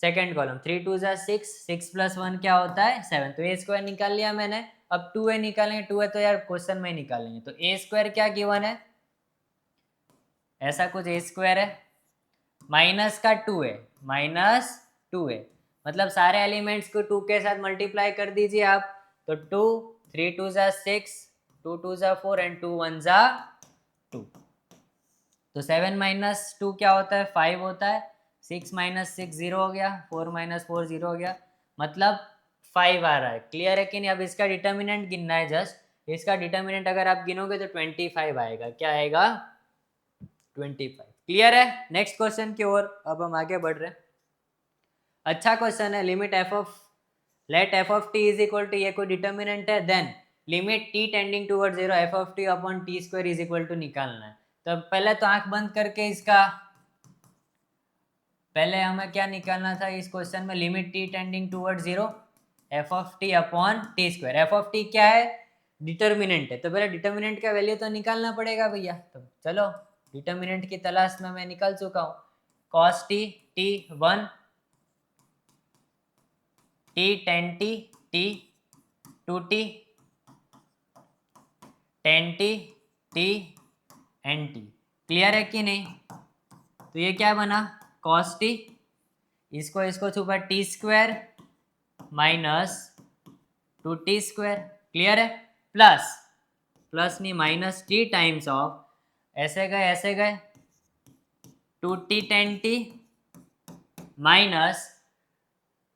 सेकंड कॉलम 3 2 जा 6, 6 प्लस 1 क्या होता है 7। तो ए स्क्वायर निकाल लिया मैंने। अब 2a निकालेंगे, 2a तो यार क्वेश्चन में ही निकालेंगे। तो ए स्क्वायर क्या गिवन है, ऐसा कुछ ए स्क्वायर है माइनस का 2a, माइनस 2a, मतलब सारे एलिमेंट्स को 2 के साथ मल्टीप्लाई कर दीजिए आप। तो 2 3 2 जा 6, 2 2 जा 4 एंड 2 1 जा 2। तो 7 माइनस 2 क्या होता है 5 होता है। 6 माइनस 6 0 हो गया, 4 माइनस 4 0 हो गया, मतलब 5 आ रहा है। क्लियर है कि नहीं। अब इसका डिटर्मिनेंट गिनना है जस्ट। इसका डिटर्मिनेंट अगर आप गिनोगे तो 25 आएगा। क्या आएगा 25। क्लियर है। नेक्स्ट क्वेश्चन की ओर अब हम आगे बढ़ रहे हैं। अच्छा क्वेश्चन है। Limit F of let F of T is equal to, ये कोई डिटर्मिनेंट है, then limit T tending toward 0 F of T upon T square is equal to निकालना है। तो पहले तो आंख बंद करके इसका पहले हमें क्या निकालना था इस क्वेश्चन में, limit T tending toward 0 F of T upon T square. F of T क्या है डिटर्मिनेंट है, तो पहले डिटर्मिनेंट का वैल्यू तो निकालना पड़ेगा भैया। तो चलो डिटर्मिनेंट की तलाश में मैं निकल चुका हूँ। Cos T T 1, T tan T 2t, tan T N T. Clear है कि नहीं। तो ये क्या बना कॉस टी, इसको छुपा T square minus 2t square, clear है, प्लस नहीं माइनस टी टाइम्स ऑफ ऐसे गए 2t tan T minus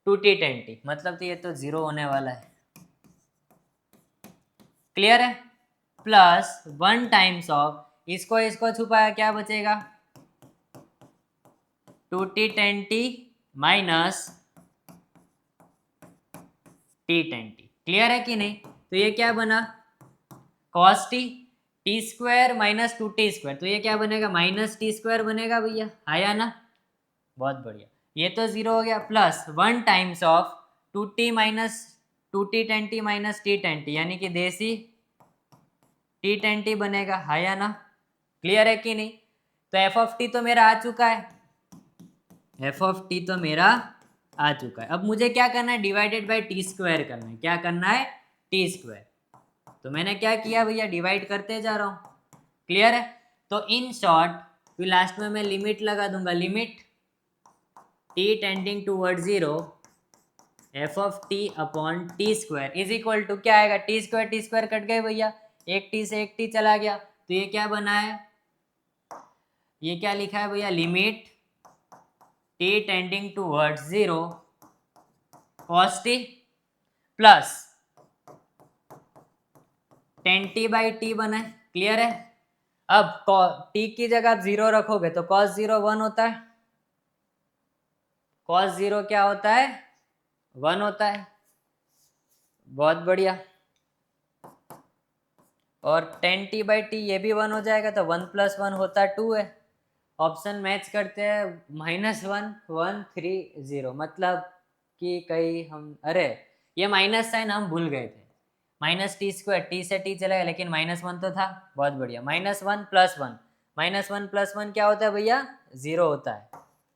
2t tan T, मतलब तो ये तो 0 होने वाला है। क्लियर है। प्लस 1 टाइम्स ऑफ इसको छुपाया क्या बचेगा 2t tan T minus T tan T. Clear है कि नहीं। तो ये क्या बना cos T T square minus 2t square, तो ये क्या बनेगा माइनस टी स्क्वायर बनेगा भैया, आया ना, बहुत बढ़िया। ये तो 0 हो गया। Plus 1 times of 2t minus 2t tan T minus T tan T, यानी कि देसी टी टेन टी बनेगा, आया ना। क्लियर है कि नहीं। तो एफ ऑफ टी तो मेरा आ चुका है, एफ ऑफ टी तो मेरा आ चुका है। अब मुझे क्या करना है डिवाइडेड बाय टी स्क्वायर करना है। क्या करना है टी स्क्वायर। तो मैंने क्या किया भैया डिवाइड करते जा रहा हूँ। क्लियर है। तो इन शॉर्ट फिर लास्ट में मैं लिमिट लगा दूंगा, limit T tending toward 0 F of T upon T square is equal to क्या आएगा टी स्क्वायर कट गए भैया, एक टी से एक टी चला गया। तो ये क्या बना है, ये क्या लिखा है भैया limit T tending toward 0 cos T plus ten T by T बना है। क्लियर है। अब टी की जगह आप 0 रखोगे तो कॉस 0 1 होता है, कॉस 0 क्या होता है 1 होता है। बहुत बढ़िया। और टेन टी बाई टी ये भी 1 हो जाएगा, तो 1 प्लस 1 होता है 2 है। ऑप्शन मैच करते हैं -1 1 3 0, मतलब कि कहीं हम अरे ये माइनस साइन हम भूल गए थे, माइनस टी स्क्वायर टी से टी चला गया लेकिन -1 तो था। बहुत बढ़िया। -1 प्लस 1, -1 प्लस 1 क्या होता है भैया 0 होता है।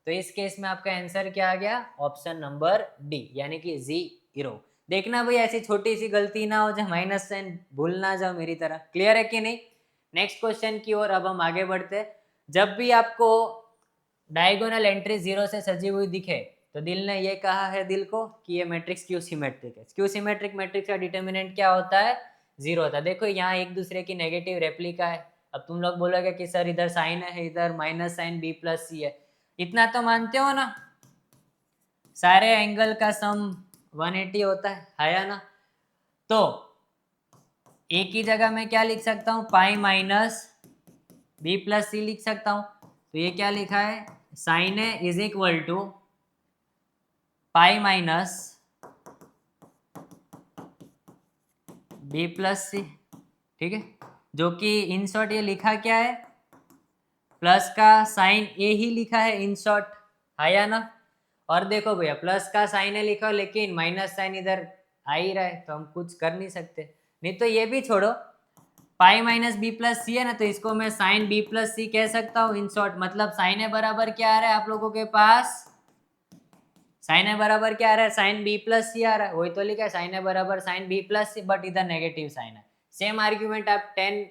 तो इस केस में आपका आंसर क्या आ गया ऑप्शन नंबर डी, यानी कि 0। देखना भैया ऐसी छोटी सी गलती ना हो जाए, माइनस साइन भूल ना जाओ मेरी तरह। क्लियर है कि नहीं। नेक्स्ट क्वेश्चन की ओर अब हम आगे बढ़ते हैं। जब भी आपको डायगोनल एंट्री 0 से सजी हुई दिखे तो दिल ने ये कहा है दिल को कि ये मैट्रिक्स क्यू सिमेट्रिक है। क्यू सिमेट्रिक मैट्रिक्स का डिटर्मिनेंट क्या होता है 0 होता है। देखो यहाँ एक दूसरे की नेगेटिव रेप्लिका है। अब तुम लोग बोलोगे कि सर इधर साइन है, इधर माइनस साइन बी प्लस सी है, इतना तो मानते हो ना, सारे एंगल का सम 180 होता है या ना। तो ए की जगह मैं क्या लिख सकता हूँ, pi minus B plus C लिख सकता हूँ। तो ये क्या लिखा है, sine A is equal to pi minus B plus C, ठीक है, जो कि इन शॉर्ट ये लिखा क्या है, प्लस का साइन ए ही लिखा है इन शॉर्ट, है या ना। और देखो भैया प्लस का साइन ए लिखा हो लेकिन माइनस साइन इधर आ ही रहा है, तो हम कुछ कर नहीं सकते। नहीं तो ये भी छोड़ो, पाई माइनस बी प्लस सी है ना, तो इसको मैं साइन बी प्लस सी कह सकता हूँ इन शॉर्ट। मतलब साइन ए बराबर क्या आ रहा है आप लोगों के पास, साइन ए बराबर क्या आ रहा है, साइन बी प्लस सी आ रहा है, वही तो लिखा है साइन ए बराबर sine B plus C, but इधर नेगेटिव साइन है। सेम आर्ग्यूमेंट आप टेन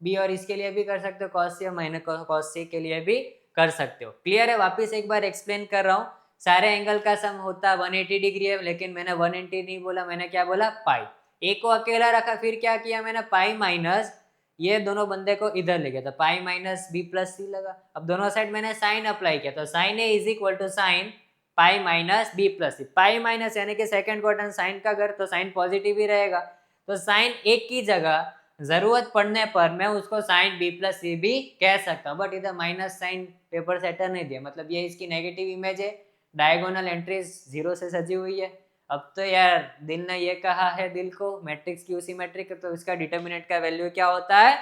बी और इसके लिए भी कर सकते हो, कॉस सी और माइनस कॉस सी के लिए भी कर सकते हो। क्लियर है, वापस एक बार एक्सप्लेन कर रहा हूँ। सारे एंगल का सम होता है 180 डिग्री है, लेकिन मैंने 180 नहीं बोला, मैंने क्या बोला, पाई। ए को अकेला रखा, फिर क्या किया मैंने, पाई माइनस ये दोनों बंदे को इधर ले गया, तो pi minus B plus C लगा। अब दोनों साइड मैंने साइन अप्लाई किया, तो sine A is equal to sine pi minus B plus C. Pi minus यानी कि सेकंड क्वाड्रेंट साइन का घर, तो साइन पॉजिटिव ही रहेगा। तो साइन एक की जगह जरूरत पड़ने पर मैं उसको साइन बी प्लस सी भी कह सकता हूँ, बट इधर माइनस साइन पेपर सेटर नहीं दिया, मतलब ये इसकी नेगेटिव इमेज है, डायगोनल एंट्रीज 0 से सजी हुई है। अब तो यार दिल ने ये कहा है दिल को, मैट्रिक्स की उसी मैट्रिक, तो इसका डिटर्मिनेंट का वैल्यू क्या होता है,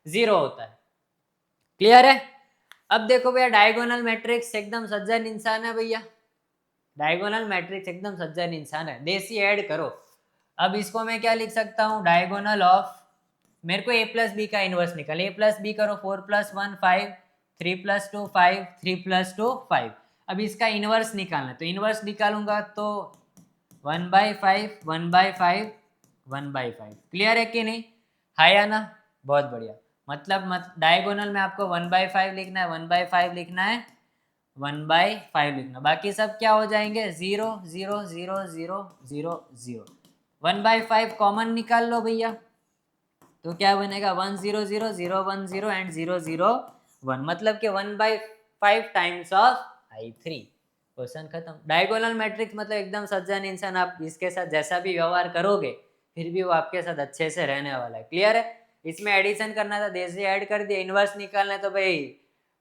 0 होता है। क्लियर है। अब देखो भैया डायगोनल मैट्रिक्स एकदम सज्जन इंसान है भैया, डायगोनल मैट्रिक्स एकदम सज्जन इंसान है, देसी ऐड करो। अब इसको मैं क्या लिख सकता हूँ, डायगोनल ऑफ, मेरे को ए प्लस बी का इनवर्स निकल, ए प्लस बी करो, 4 प्लस 1 5, 3 प्लस 2 5, 3 प्लस 2 5। अब इसका इनवर्स निकालना है, तो इनवर्स निकालूंगा तो 1/5 1/5 1/5। क्लियर है कि नहीं, है या ना, बहुत बढ़िया। मतलब डायगोनल में आपको 1/5 लिखना है, 1/5 लिखना है, 1/5 लिखना, बाकी सब क्या हो जाएंगे, 0 0 0 0 0 0। 1/5 कॉमन निकाल लो भैया, तो क्या बनेगा, 1 0 0 0 1 0 एंड 0 0 1, मतलब कि 1/5 टाइम्स ऑफ I3। क्वेश्चन खत्म। डायगोनल मैट्रिक्स मतलब एकदम सज्जन इंसान, आप इसके साथ जैसा भी व्यवहार करोगे फिर भी वो आपके साथ अच्छे से रहने वाला है। क्लियर है। इसमें एडिशन करना था, देसी ऐड कर दिया, इनवर्स निकालना है तो भाई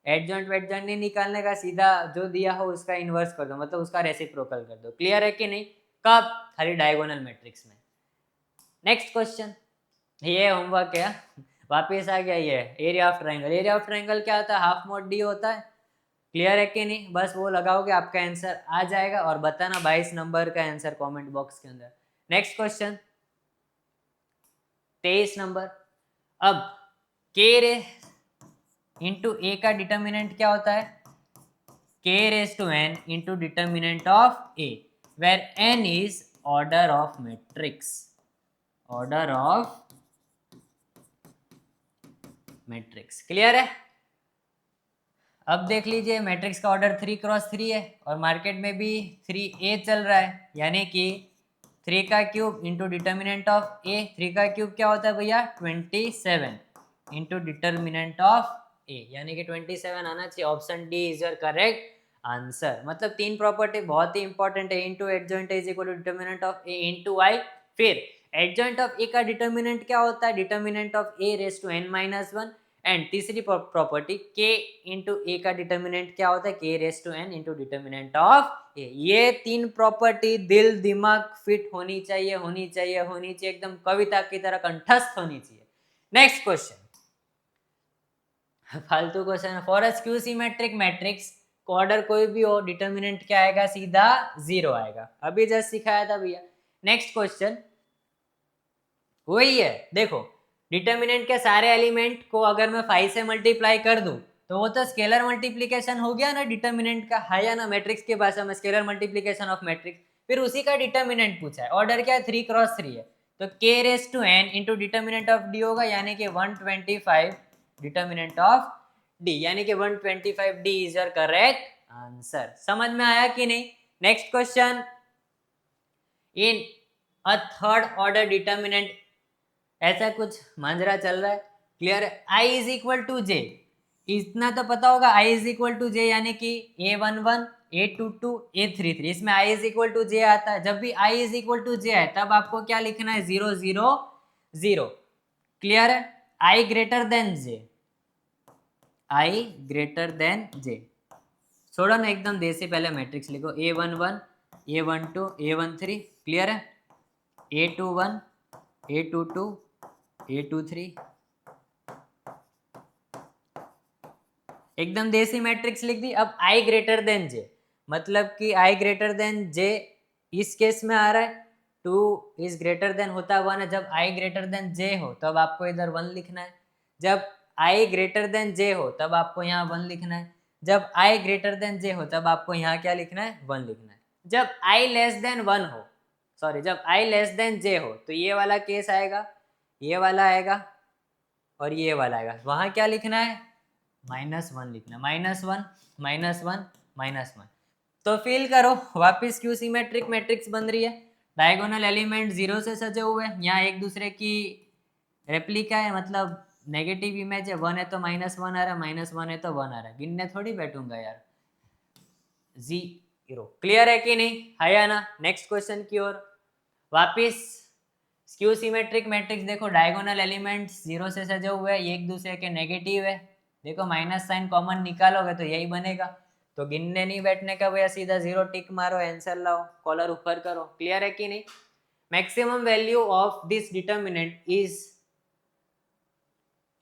एडजॉइंट वेडजॉइंट नहीं निकालने का, सीधा जो दिया हो उसका इनवर्स कर दो, मतलब उसका रेसिप्रोकल कर दो। क्लियर है कि नहीं, कब, खाली डायगोनल मैट्रिक्स में। नेक्स्ट क्वेश्चन, ये होमवर्क है, वापिस आ गया ये area of triangle. Area of triangle क्या होता है, हाफ मोड डी होता है। क्लियर है कि नहीं, बस वो लगाओगे आपका आंसर आ जाएगा, और बताना 22 नंबर का आंसर कमेंट बॉक्स के अंदर। Next question 23 number. अब के रे इंटू ए का डिटर्मिनेंट क्या होता है, k raised to n into determinant of A, where n is order of matrix, order of matrix। Clear है। अब देख लीजिए मैट्रिक्स का ऑर्डर 3x3 है, और मार्केट में भी 3A चल रहा है, यानी कि 3 का cube into determinant of A। 3 का क्यूब क्या होता है भैया, 27 इंटू डिटर्मिनेंट ऑफ A, यानी कि 27 आना चाहिए। Option D is your correct answer. मतलब तीन प्रॉपर्टी बहुत ही इंपॉर्टेंट है, into adjoint is equal to determinant of A into I। फिर एडजॉइंट ऑफ A का डिटर्मिनेंट क्या होता है, determinant of A raise to n-1। And तीसरी प्रॉपर्टी k इंटू ए का डिटर्मिनेंट क्या होता है, k raise to n into determinant of A. ये तीन प्रॉपर्टी दिल दिमाग फिट होनी चाहिए, होनी चाहिए, होनी चाहिए, एकदम कविता की तरह कंठस्थ होनी चाहिए। नेक्स्ट क्वेश्चन, फालतू question. For a skew symmetric matrix, order कोई भी हो, डिटर्मिनेंट क्या आएगा, सीधा 0 आएगा। अभी जस्ट सिखाया था भैया। नेक्स्ट क्वेश्चन वही है, देखो डिटर्मिनेंट के सारे एलिमेंट को अगर मैं 5 से मल्टीप्लाई कर दूं तो वो तो स्केलर मल्टीप्लिकेशन हो गया ना डिटर्मिनेंट का, है या ना, मैट्रिक्स की भाषा में स्केलर मल्टीप्लिकेशन ऑफ मैट्रिक्स। फिर उसी का डिटर्मिनेंट पूछा है, ऑर्डर क्या है, 3x3 है, तो k raise to n into determinant of D होगा, यानी कि 125 डिटर्मिनेंट ऑफ डी, यानी कि 125 D is your correct answer. समझ में आया कि नहीं। Next question, in a third order determinant ऐसा कुछ मांजरा चल रहा है। क्लियर है, i इज इक्वल टू जे, इतना तो पता होगा i इज इक्वल टू जे, यानी कि A11 A22 A33, इसमें i इज इक्वल टू जे आता है। जब भी i इज इक्वल टू जे है तब आपको क्या लिखना है, 0 0 0। क्लियर है? i greater than J, i greater than J. छोड़ो ना एकदम देसी, पहले मैट्रिक्स लिखो, A11 A12 A13। क्लियर है? A21 A22 A23, एकदम देसी मैट्रिक्स लिख दी। अब i ग्रेटर देन जे, मतलब कि i ग्रेटर देन जे इस केस में आ रहा है, 2 इज ग्रेटर देन होता है 1 है। जब i ग्रेटर देन जे हो तब आपको इधर 1 लिखना है। जब i ग्रेटर देन जे हो तब आपको यहाँ 1 लिखना है। जब i ग्रेटर देन जे हो तब आपको यहाँ क्या लिखना है, 1 लिखना है। जब i लेस देन 1 हो, सॉरी, जब i लेस देन जे हो तो ये वाला केस आएगा, ये वाला आएगा और ये वाला आएगा। वहाँ क्या लिखना है, -1 लिखना, -1 -1 -1। तो फिल करो वापिस, क्यू सिमेट्रिक मैट्रिक्स बन रही है। डायगोनल एलिमेंट 0 से सजे हुए हैं, यहाँ एक दूसरे की रेप्लिका है, मतलब नेगेटिव इमेज है। 1 है तो -1 आ रहा है, -1 है तो 1 आ रहा है। गिनने थोड़ी बैठूंगा यार, 0। क्लियर है कि नहीं, है या ना? नेक्स्ट क्वेश्चन की ओर वापिस। स्क्यू सिमेट्रिक मैट्रिक्स देखो, डायगोनल एलिमेंट्स 0 से सजे हुए हैं, ये एक दूसरे के नेगेटिव है। देखो माइनस साइन कॉमन निकालोगे तो यही बनेगा। तो गिनने नहीं बैठने का भैया, सीधा 0 टिक मारो, आंसर लाओ, कॉलर ऊपर करो। क्लियर है कि नहीं? Maximum value of this determinant is,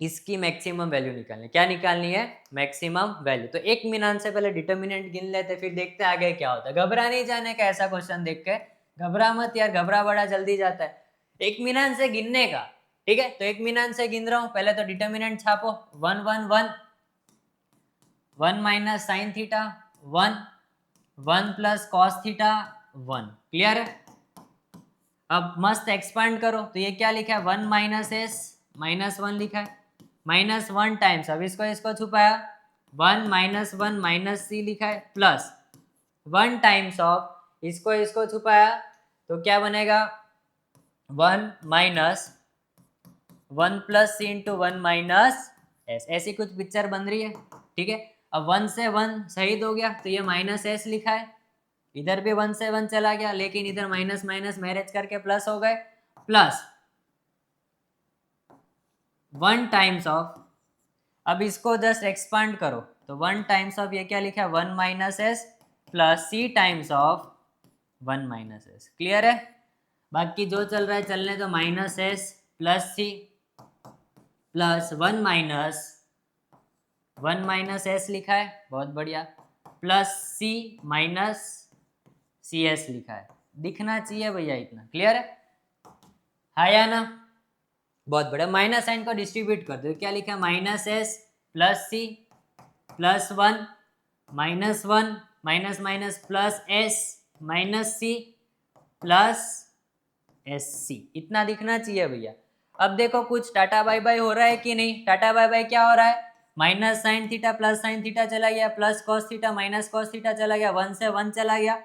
इसकी मैक्सिमम वैल्यू निकालनी। क्या निकालनी है? Maximum value. तो एक मिनट से पहले डिटर्मिनेंट गिन लेते, फिर देखते आगे क्या होता है। घबरा नहीं जाने का, ऐसा क्वेश्चन देख के घबरा मत यार, घबरा बड़ा जल्दी जाता है। एक मिनट से गिनने का, ठीक है? तो एक मिनट से गिन रहा हूं, पहले तो डिटर्मिनेंट छापो, 1 1 1 1 minus sine theta 1 1 plus cos theta 1। Clear है? अब मस्त एक्सपांड करो, तो ये क्या लिखा है, 1 माइनस एस -1 लिखा है, -1 टाइम्स, अब इसको इसको छुपाया, 1 -1 माइनस सी लिखा है, प्लस 1 टाइम्स ऑफ इसको इसको छुपाया, तो क्या बनेगा, 1 माइनस 1 प्लस सी इंटू 1 माइनस एस। ऐसी कुछ पिक्चर बन रही है, ठीक है? अब 1 से 1 शहीद हो गया, तो ये माइनस एस लिखा है। इधर भी 1 से 1 चला गया, लेकिन इधर माइनस माइनस मैरेज करके प्लस हो गए, प्लस 1 टाइम्स ऑफ, अब इसको जस्ट एक्सपांड करो, तो 1 टाइम्स ऑफ ये क्या लिखा है, 1 minus S plus C times of 1 minus S. Clear है? बाकी जो चल रहा है चलने तो, minus S plus C plus 1 minus S लिखा है, बहुत बढ़िया, plus C minus C S लिखा है। दिखना चाहिए भैया इतना। क्लियर है या ना? बहुत बढ़िया। माइनस साइन को डिस्ट्रीब्यूट कर दो, क्या लिखा है, minus S plus C plus 1 -1 minus minus plus S minus C plus S C. इतना दिखना चाहिए भैया। अब देखो कुछ टाटा बाय बाय हो रहा है कि नहीं? टाटा बाय बाय क्या हो रहा है, minus sine theta plus sine theta चला गया, plus cos theta minus cos theta चला गया, 1 से 1 चला गया,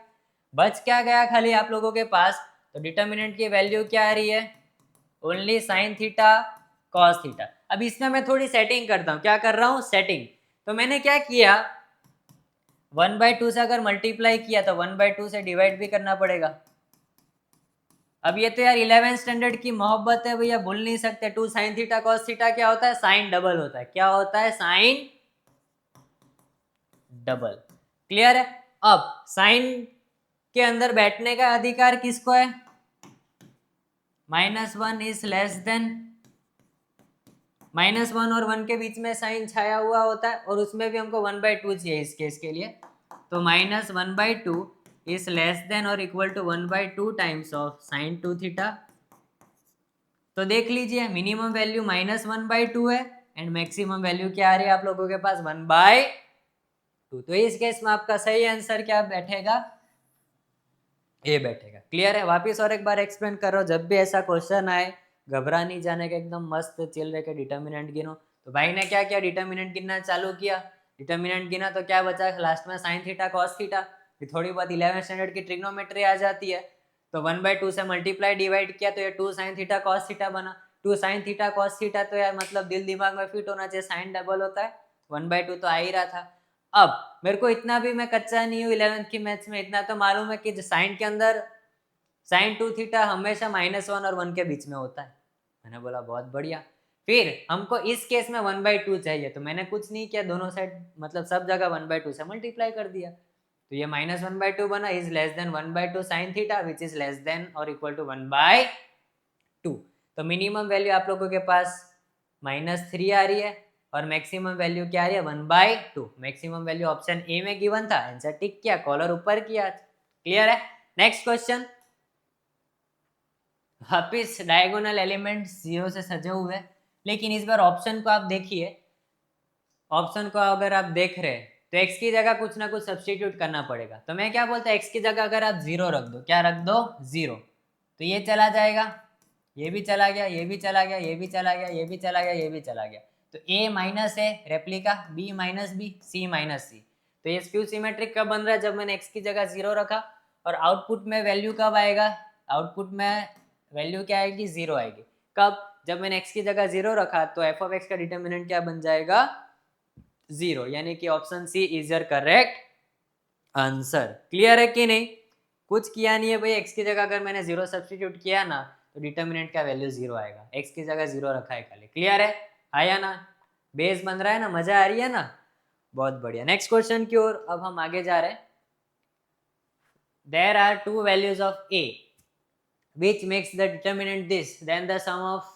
बच क्या गया खाली आप लोगों के पास? तो डिटर्मिनेंट की वैल्यू क्या आ रही है, only sine theta cos theta. अब इसमें मैं थोड़ी सेटिंग करता हूँ, क्या कर रहा हूँ, सेटिंग। तो मैंने क्या किया, 1/2 से अगर मल्टीप्लाई किया तो 1/2 से डिवाइड भी करना पड़ेगा। अब ये तो यार 11th स्टैंडर्ड की मोहब्बत है भैया, भूल नहीं सकते। 2 साइन थीटा कॉस थीटा क्या होता है, साइन डबल होता है। क्या होता है, साइन डबल। क्लियर है? अब साइन के अंदर बैठने का अधिकार किसको है, -1 इज लेस देन, -1 और 1 के बीच में साइन छाया हुआ होता है, और उसमें भी हमको 1/2 चाहिए इस केस के लिए। तो -1/2 इज लेस देन और equal to 1/2 times of sine 2 theta. तो देख लीजिए, मिनिमम वैल्यू -1/2 है एंड मैक्सिमम वैल्यू क्या आ रही है आप लोगों के पास, 1/2। तो इस केस में आपका सही आंसर क्या बैठेगा, ए बैठेगा। क्लियर है? वापिस और एक बार एक्सप्लेन करो, जब भी ऐसा क्वेश्चन आए घबरा नहीं जाने का, एकदम मस्त चिल रह के डिटर्मिनेंट गिनो। तो भाई ने क्या किया, डिटर्मिनेंट गिनना चालू किया, डिटर्मिनेंट गिना तो क्या बचा लास्ट में, साइन थीटा कॉस थीटा। फिर थोड़ी बहुत 11th स्टैंडर्ड की ट्रिग्नोमेट्री आ जाती है, तो 1/2 से मल्टीप्लाई डिवाइड किया तो ये 2 साइन थीटा कॉस थीटा बना। 2 साइन थीटा कॉस थीटा तो यार मतलब दिल दिमाग में फिट होना चाहिए, साइन डबल होता है 1/2 तो आ ही रहा था। अब मेरे को इतना भी मैं कच्चा नहीं हूँ 11th की मैथ्स में, इतना तो मालूम है कि साइन के अंदर sin 2 थीटा हमेशा -1 और 1 के बीच में होता है। मैंने बोला बहुत बढ़िया। फिर हमको इस केस में 1/2 चाहिए, तो मैंने कुछ नहीं किया, दोनों साइड मतलब सब जगह 1/2 से मल्टीप्लाई कर दिया, तो ये -1/2 बना, is less then 1/2 sin theta which is less than और इक्वल टू 1/2। तो मिनिमम वैल्यू आप लोगों के पास -3 आ रही है और मैक्सिमम वैल्यू क्या आ रही है 1/2। मैक्सिमम वैल्यू ऑप्शन ए में गिवन था, आंसर टिक किया, कॉलर ऊपर किया। क्लियर है? Next question. वापिस डायगोनल एलिमेंट 0 से सजे हुए हैं, लेकिन इस बार ऑप्शन को आप देखिए, ऑप्शन को अगर आप देख रहे हैं तो x की जगह कुछ ना कुछ सब्स्टिट्यूट करना पड़ेगा। तो मैं क्या बोलता हूँ, x की जगह अगर आप 0 रख दो, क्या रख दो 0, तो ये चला जाएगा, ये भी चला गया, ये भी चला गया, ये भी चला गया, ये भी चला गया, ये भी चला गया, तो a माइनस है replica, b minus B, c minus C. तो ये स्क्यू सिमेट्रिक कब बन रहा है, जब मैंने x की जगह 0 रखा, और आउटपुट में वैल्यू कब आएगा, आउटपुट में वैल्यू क्या आएगी 0 आएगी। कब, जब मैंने x की जगह 0 रखा, तो f ऑफ x का डिटर्मिनेंट क्या बन जाएगा 0, यानी कि option C is your correct answer. Clear है कि नहीं? कुछ किया नहीं है भाई, x की जगह अगर मैंने 0 सब्स्टिट्यूट किया ना तो डिटर्मिनेंट का वैल्यू 0 आएगा, x की जगह 0 रखा है खाली। क्लियर है? आया ना, बेस बन रहा है ना, मजा आ रही है ना, बहुत बढ़िया। नेक्स्ट क्वेश्चन की ओर अब हम आगे जा रहे हैं। There are 2 values of a which makes the determinant this, then the sum of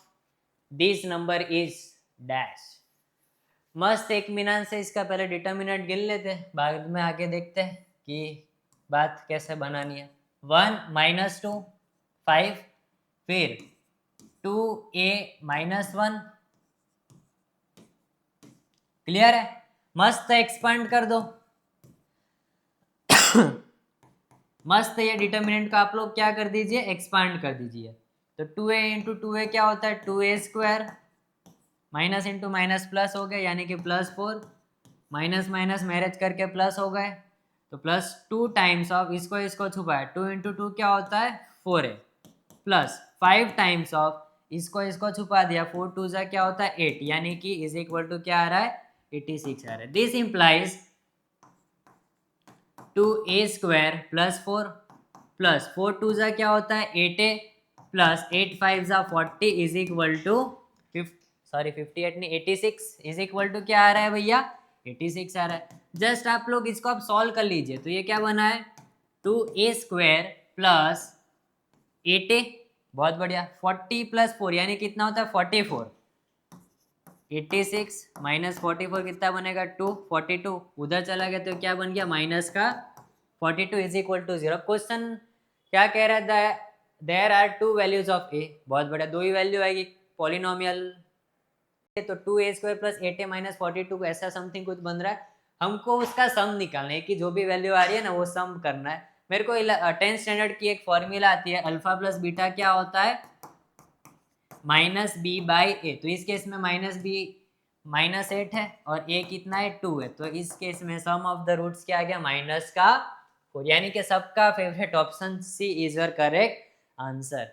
this number is dash। मस्त एक मीनार से इसका पहले डिटर्मिनेंट गिन लेते हैं, बाद में आगे देखते हैं कि बात कैसे बनानी है। 1 - 2 5, फिर 2a - 1। क्लियर है? मस्त एक्सपांड कर दो। मस्त, ये डिटर्मिनेंट का आप लोग क्या कर दीजिए, एक्सपांड कर दीजिए। तो 2a इंटू 2a क्या होता है 2a², minus into minus plus हो गया, यानी कि +4, माइनस माइनस मैरेज करके प्लस हो गए, तो +2 टाइम्स ऑफ इसको इसको छुपाए, 2 इंटू 2 क्या होता है 4a, प्लस 5 टाइम्स ऑफ इसको इसको छुपा दिया, 4 2 जा क्या होता है 8, यानी कि इज इक्वल टू क्या आ रहा है 86 आ रहा है। दिस इंप्लाइज 2a² + 4 प्लस 4 2 जा क्या होता है 8a, प्लस 8 5 जा 40 इज इक्वल टू 58 नहीं 86 इज इक्वल टू क्या आ रहा है भैया 86 आ रहा है। जस्ट आप लोग इसको आप सॉल्व कर लीजिए, तो ये क्या बना है 2a² + 8a, बहुत बढ़िया, 40 + 4 यानी कितना होता है 44, 86 - 44 कितना बनेगा 2, 42 उधर चला गया तो क्या बन गया माइनस का 42 इज इक्वल टू 0। क्वेश्चन क्या कह रहा है, there are 2 values of a, बहुत बढ़िया, दो ही वैल्यू आएगी पॉलिनोमियल, तो 2a² + 8a - 42 ऐसा समथिंग कुछ बन रहा है, हमको उसका सम निकालना है कि जो भी वैल्यू आ रही है ना वो सम करना है। मेरे को 10th स्टैंडर्ड की एक फॉर्मूला आती है, अल्फा प्लस बीटा क्या होता है -b/a, तो इस केस में -b -8 है और a कितना है 2 है, तो इस केस में सम ऑफ द रूट्स क्या आ गया -4, यानी कि सबका favourite option C is your correct answer.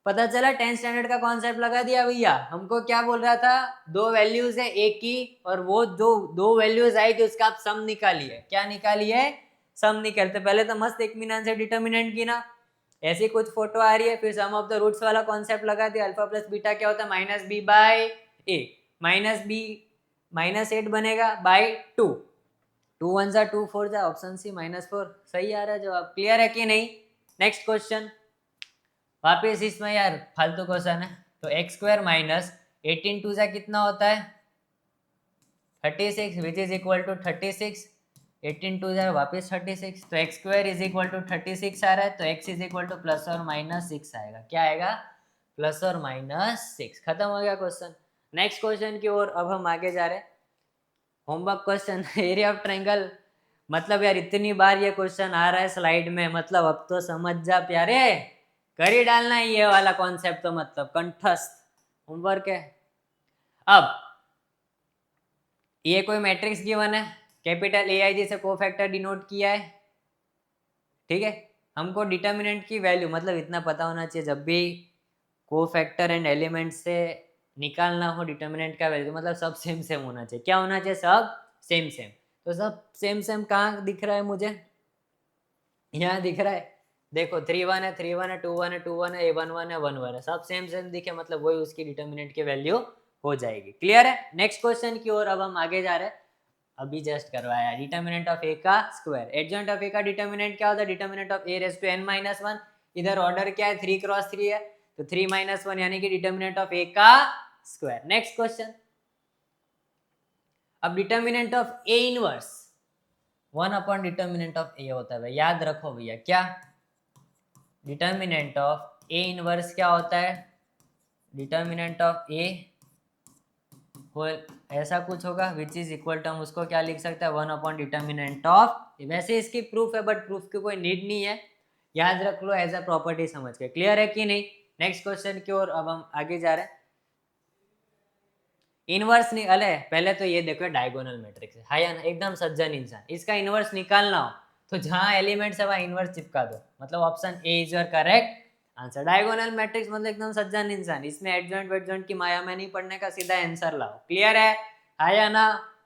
पता चला 10th स्टैंडर्ड का कॉन्सेप्ट लगा दिया भैया। हमको क्या बोल रहा था, दो वैल्यूज है एक की, और वो जो दो वैल्यूज आई थी उसका आप सम निकालिए, क्या निकालिए सम निकालते। पहले तो मस्त इत्मीनान से डिटर्मिनेंट की ना, ऐसी कुछ फोटो आ रही है, फिर सम ऑफ द रूट्स वाला कॉन्सेप्ट लगा दिया, अल्फा प्लस बीटा क्या होता है -b/a, -b -8 बनेगा बाय 2, 2 1 जा 2 4 जा, ऑप्शन सी -4 सही आ रहा है जवाब। क्लियर है कि नहीं? नेक्स्ट क्वेश्चन, वापिस इसमें यार फालतू क्वेश्चन है, तो x² - 18 2 जा कितना होता है 36 विच इज इक्वल टू 36, 18 2 जा वापिस 36, तो x² इज इक्वल टू 36 आ रहा है, तो x is equal to +or-6 आएगा, क्या आएगा +or-6। खत्म हो गया क्वेश्चन। नेक्स्ट क्वेश्चन की ओर अब हम आगे जा रहे हैं। Homework question, area of triangle, मतलब यार इतनी बार ये क्वेश्चन आ रहा है स्लाइड में, मतलब अब तो समझ जा प्यारे, कर ही डालना है ये वाला कॉन्सेप्ट, तो मतलब कंठस्थ होमवर्क है। अब ये कोई मैट्रिक्स गिवन है, कैपिटल AIG से कोफैक्टर डिनोट किया है, ठीक है। हमको डिटर्मिनेंट की वैल्यू मतलब इतना पता होना चाहिए, जब भी कोफैक्टर एंड एलिमेंट से निकालना हो डिटर्मिनेंट का वैल्यू, मतलब सब सेम सेम होना चाहिए, क्या होना चाहिए सब सेम सेम। तो सब सेम सेम कहाँ दिख रहा है मुझे? यहाँ दिख रहा है, देखो 3 1 है, 3 1 है, 2 1 है, 2 1 है, A 1 1 है, 1 1 है, सब सेम सेम दिखे, मतलब वही उसकी डिटर्मिनेंट की वैल्यू हो जाएगी। क्लियर है? नेक्स्ट क्वेश्चन की ओर अब हम आगे जा रहे हैं। अभी जस्ट करवाया, डिटर्मिनेंट ऑफ ए का स्क्वायर। एडजॉइंट ऑफ ए का डिटर्मिनेंट क्या होता है? Determinant of A raise to n minus 1। इधर ऑर्डर क्या है? 3 क्रॉस 3 है, तो 3 माइनस 1 यानी कि डिटर्मिनेंट ऑफ ए का स्क्वायर। नेक्स्ट क्वेश्चन, अब determinant of A inverse 1 upon determinant of A होता है भाई, याद रखो भैया। क्या डिटर्मिनेंट ऑफ ए इनवर्स क्या होता है? डिटर्मिनेंट ऑफ ए को ऐसा कुछ होगा विच इज इक्वल टू, हम उसको क्या लिख सकते हैं? 1 अपॉन डिटर्मिनेंट ऑफ। वैसे इसकी प्रूफ है बट प्रूफ की कोई नीड नहीं है, याद रख लो एज अ प्रॉपर्टी समझ के। क्लियर है कि नहीं? नेक्स्ट क्वेश्चन की ओर अब हम आगे जा रहे हैं। इनवर्स नहीं, अले पहले तो ये देखो डायगोनल मैट्रिक्स है या ना, एकदम सज्जन इंसान। इसका इनवर्स निकालना हो तो जहां एलिमेंट्स है वहां इनवर्स चिपका दो, मतलब option A is your correct answer. Diagonal matrix मतलब एकदम सज्जन इंसान, इसमें एडजॉइंट वेडजॉइंट की माया में नहीं पढ़ने का, सीधा आंसर लाओ। क्लियर है या ना?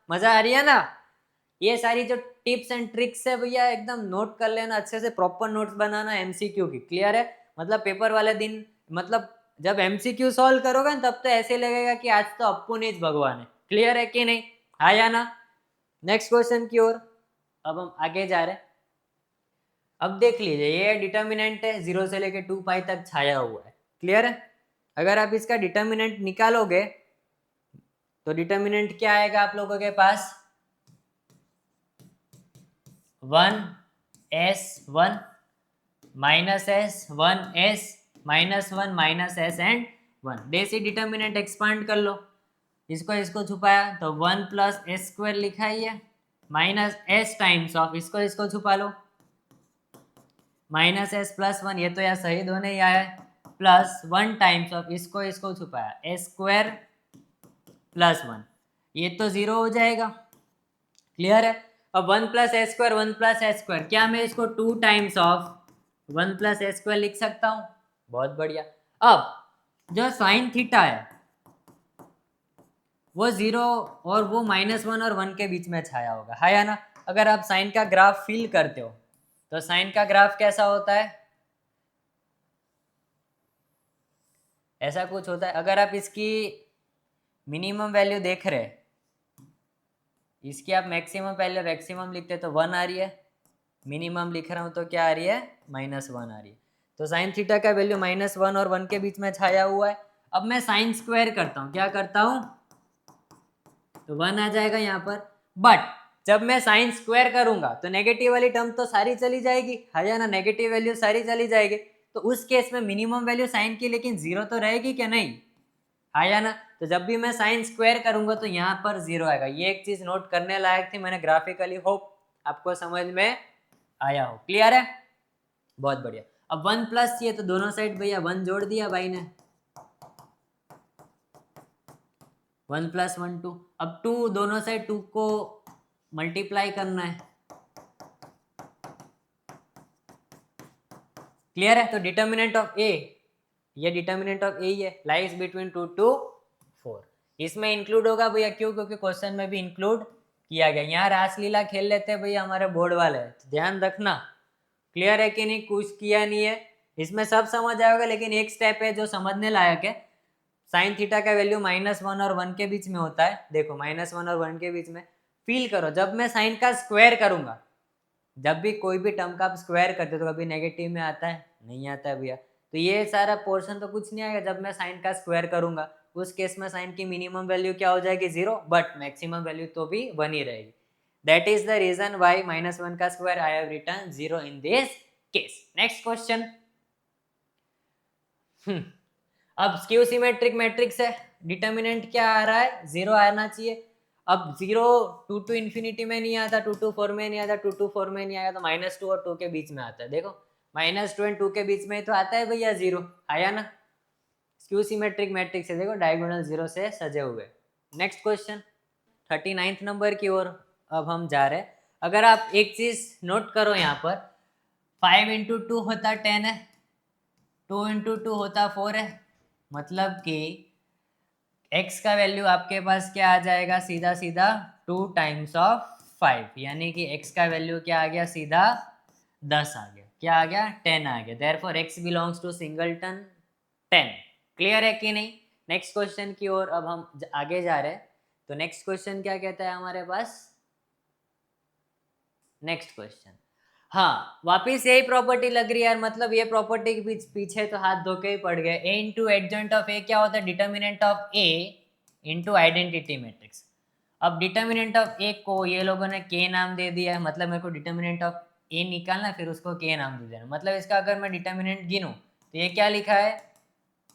मजा आ रही है ना? ये सारी जो टिप्स एंड ट्रिक्स है भैया एकदम नोट कर लेना अच्छे से, प्रॉपर नोट्स बनाना एमसीक्यू की। क्लियर है? मतलब पेपर वाले दिन, मतलब जब एमसीक्यू सॉल्व करोगे ना तब तो ऐसे लगेगा कि आज तो अप्पुन ही भगवान है। क्लियर है कि नहीं? हाँ या ना? नेक्स्ट क्वेश्चन की ओर अब हम आगे जा रहे हैं। अब देख लीजिए, ये डिटर्मिनेंट है 0 से लेके 2 पाई तक छाया हुआ है। क्लियर है? अगर आप इसका डिटर्मिनेंट निकालोगे तो डिटर्मिनेंट क्या आएगा आप लोगों के पास? 1s1 minus s 1s minus 1 minus s and 1। देसी डिटर्मिनेंट एक्सपांड कर लो, इसको इसको छुपाया तो 1 प्लस एस स्क्वायर लिखा ही है, माइनस एस टाइम्स ऑफ इसको इसको छुपा लो, माइनस एस प्लस 1, ये तो यार सही दोनों ही आया है, प्लस 1 टाइम्स ऑफ इसको इसको छुपाया एस स्क्वायर प्लस 1, ये तो 0 हो जाएगा। क्लियर है? अब 1 plus S square 1 plus S square, क्या मैं इसको 2 times of 1 plus S square लिख सकता हूँ? बहुत बढ़िया। अब जो साइन थीटा है वो 0 और वो -1 और 1 के बीच में छाया होगा, है या ना? अगर आप साइन का ग्राफ फिल करते हो तो साइन का ग्राफ कैसा होता है? ऐसा कुछ होता है। अगर आप इसकी मिनिमम वैल्यू देख रहे, इसकी आप मैक्सिमम पहले मैक्सिमम लिखते तो 1 आ रही है, मिनिमम लिख रहा हूँ तो क्या आ रही है? -1 आ रही है। तो साइन थीटा का वैल्यू -1 और 1 के बीच में छाया हुआ है। अब मैं साइन स्क्वायर करता हूँ, क्या करता हूँ? तो 1 आ जाएगा यहाँ पर। बट जब मैं साइन स्क्वायर करूंगा तो नेगेटिव वाली टर्म तो सारी चली जाएगी, है या ना? नेगेटिव वैल्यू सारी चली जाएगी, तो उस केस में मिनिमम वैल्यू साइन की लेकिन 0 तो रहेगी क्या? नहीं, है या ना? तो जब भी मैं साइन स्क्वायर करूंगा तो यहाँ पर 0 आएगा। ये एक चीज नोट करने लायक थी, मैंने ग्राफिकली, होप आपको समझ में आया हो। क्लियर है? बहुत बढ़िया। अब 1 प्लस ये तो दोनों साइड भैया 1 जोड़ दिया भाई ने, 1 प्लस 1 2। अब 2 दोनों साइड 2 को मल्टीप्लाई करना है। क्लियर है? तो डिटर्मिनेंट ऑफ ए, ये डिटर्मिनेंट ऑफ ए ही है, लाइज बिटवीन 2 to 4। इसमें इंक्लूड होगा भैया, क्यों? क्योंकि क्वेश्चन में भी इंक्लूड किया गया। यहाँ रासलीला खेल लेते हैं भैया हमारे बोर्ड वाले, तो ध्यान रखना। क्लियर है कि नहीं? कुछ किया नहीं है, इसमें सब समझ आएगा, लेकिन एक स्टेप है जो समझने लायक है। साइन थीटा का वैल्यू -1 और 1 के बीच में होता है। देखो -1 और 1 के बीच में फील करो, जब मैं साइन का स्क्वायर करूंगा, जब भी कोई भी टर्म का आप स्क्वायर करते हो तो कभी नेगेटिव में आता है? नहीं आता है भैया। तो ये सारा पोर्शन तो कुछ नहीं आएगा जब मैं साइन का स्क्वायर करूंगा। उस केस में साइन की मिनिमम वैल्यू क्या हो जाएगी? 0, बट मैक्सिमम वैल्यू तो भी 1 ही रहेगी। That is the reason why -1 का square I have written 0 in this case. Next question. अब स्क्यू सिमेट्रिक मैट्रिक्स है, डिटर्मिनेंट क्या आ रहा है? 0 आना चाहिए। अब 0 2 to इन्फिनिटी में नहीं आता, 2 to 4 में नहीं आता, 2 to 4 में नहीं आया, तो -2 और 2 के बीच में आता है। देखो -2 एंड 2 के बीच में तो आता है भैया 0, आया ना? स्क्यू सिमेट्रिक मैट्रिक्स है, देखो डायगोनल 0 से सजे हुए। नेक्स्ट क्वेश्चन 39th नंबर की ओर अब हम जा रहे हैं। अगर आप एक चीज नोट करो यहाँ पर, 5 into 2 होता 10 है, 2 into 2 होता 4 है, मतलब कि x का वैल्यू आपके पास क्या आ जाएगा? सीधा सीधा 2 टाइम्स ऑफ 5, यानी कि x का वैल्यू क्या आ गया, सीधा 10 आ गया। क्या आ गया, 10 आ गया। Therefore x belongs to singleton 10। Clear है कि नहीं? नेक्स्ट क्वेश्चन की ओर अब हम आगे जा रहे हैं। तो नेक्स्ट क्वेश्चन क्या कहता है हमारे पास? नेक्स्ट क्वेश्चन, हाँ वापिस यही प्रॉपर्टी लग रही है यार, मतलब ये प्रॉपर्टी के पीछे तो हाथ धो के ही पड़ गए। ए इंटू एडजॉइंट ऑफ ए क्या होता है, determinant of A into identity matrix. अब डिटर्मिनेंट ऑफ ए को ये लोगों ने के नाम दे दिया है, मतलब मेरे को डिटर्मिनेंट ऑफ ए निकालना, फिर उसको के नाम दे देना। मतलब इसका अगर मैं डिटर्मिनेंट गिनूं तो ये क्या लिखा है,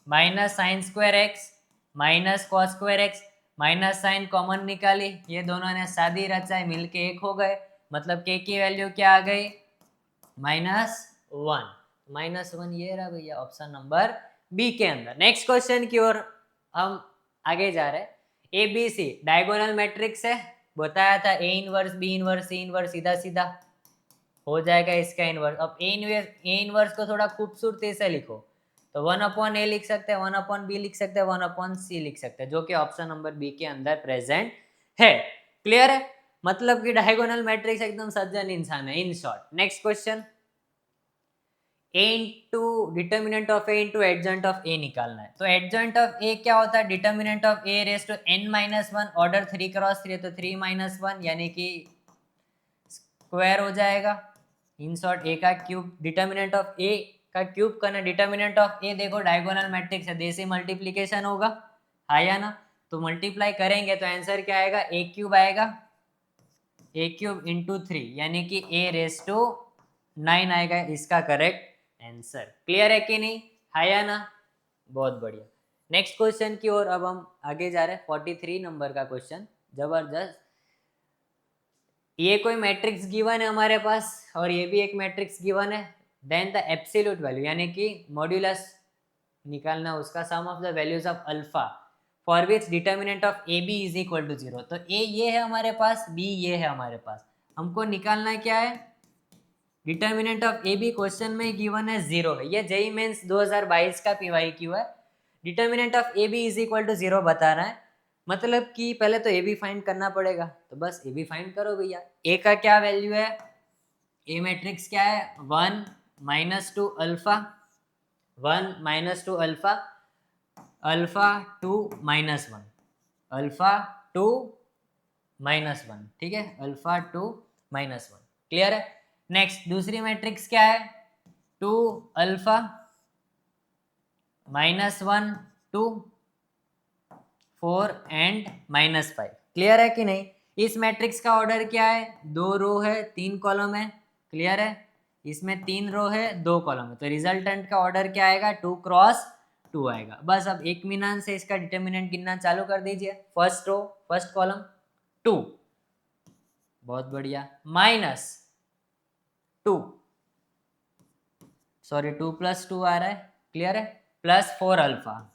minus sine square X minus cos square X, minus sine common निकाली, ये दोनों ने शादी रचाई, मिलके एक हो गए। मतलब के की वैल्यू क्या आ गई, -1। -1 ये रहा भैया ऑप्शन नंबर बी के अंदर। नेक्स्ट क्वेश्चन की ओर हम आगे जा रहे हैं। A B C diagonal matrix है, बताया था A inverse B inverse C inverse, सीधा सीधा हो जाएगा इसका इनवर्स। अब ए इनवर्स को थोड़ा खूबसूरती से लिखो तो 1/a लिख सकते हैं, 1/b लिख सकते हैं, 1/c लिख सकते हैं, जो कि ऑप्शन नंबर बी के अंदर प्रेजेंट है। क्लियर है? मतलब कि डायगोनल मैट्रिक्स एकदम सज्जन इंसान है in short. Next question, A into determinant of A into adjoint of A निकालना है। तो एडजॉइंट ऑफ ए क्या होता है, determinant of A raise to n-1, order 3 cross 3 तो 3-1 यानी कि स्क्वायर हो जाएगा। इन शॉर्ट ए का क्यूब, डिटर्मिनेंट ऑफ ए का क्यूब करना, डिटर्मिनेंट ऑफ ए देखो डायगोनल मैट्रिक्स है, देसी मल्टीप्लीकेशन होगा, आया ना? तो मल्टीप्लाई करेंगे तो आंसर क्या आएगा, ए क्यूब आएगा, ए क्यूब इंटू 3 यानी कि ए रेज टू 9 आएगा इसका करेक्ट आंसर। क्लियर है कि नहीं, आया ना? बहुत बढ़िया। नेक्स्ट क्वेश्चन की ओर अब हम आगे जा रहे हैं। 43 नंबर का क्वेश्चन, जबरदस्त। ये कोई मैट्रिक्स गिवन है हमारे पास और ये भी एक मैट्रिक्स गिवन है, देन द एब्सोल्यूट वैल्यू यानी कि मॉड्यूलस निकालना उसका, sum of the values of alpha for which determinant of A B is equal to 0। तो ए ये है हमारे पास, बी ये है हमारे पास, हमको निकालना क्या है, determinant of A B question में गिवन है 0 है, ये जेई मेंस 2022 का PYQ है। Determinant of A B is equal to 0 बता रहा है, मतलब कि पहले तो ए बी फाइंड करना पड़ेगा, तो बस ए बी फाइंड करो भैया। ए का क्या वैल्यू है, ए मैट्रिक्स क्या है, 1 -2 अल्फा, 1 -2 अल्फा, अल्फा 2 -1, अल्फा 2 -1, ठीक है, अल्फा 2 -1। क्लियर है? नेक्स्ट दूसरी मैट्रिक्स क्या है, 2 अल्फा -1 2 4 एंड -5। क्लियर है कि नहीं? इस मैट्रिक्स का ऑर्डर क्या है, 2 रो है 3 कॉलम है। क्लियर है? इसमें 3 रो है 2 कॉलम है, तो रिजल्टेंट का ऑर्डर क्या आएगा, 2 क्रॉस 2 आएगा। बस अब एक मिनट से इसका डिटर्मिनेंट गिनना चालू कर दीजिए। फर्स्ट रो फर्स्ट कॉलम 2, बहुत बढ़िया, -2 सॉरी 2 + 2 आ रहा है, क्लियर है, +4 अल्फा,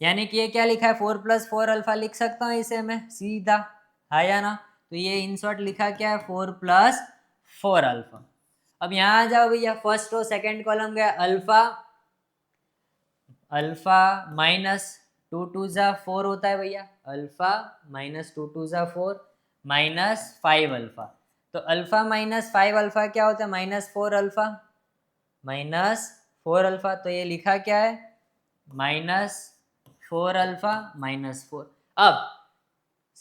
यानी कि ये क्या लिखा है, 4 + 4 अल्फा लिख सकता हूँ इसे मैं सीधा, आया ना? तो ये इन शॉर्ट लिखा क्या है, 4 + 4 अल्फा। अब यहाँ आ जाओ भैया, फर्स्ट रो सेकंड कॉलम गया, अल्फा अल्फा -2 2 ज़ा 4 होता है भैया, अल्फा -2 2 ज़ा 4 -5 अल्फा। तो अल्फा -5 अल्फा क्या होता है, -4 अल्फा, -4 अल्फा, तो ये लिखा क्या है, -4 अल्फा -4। अब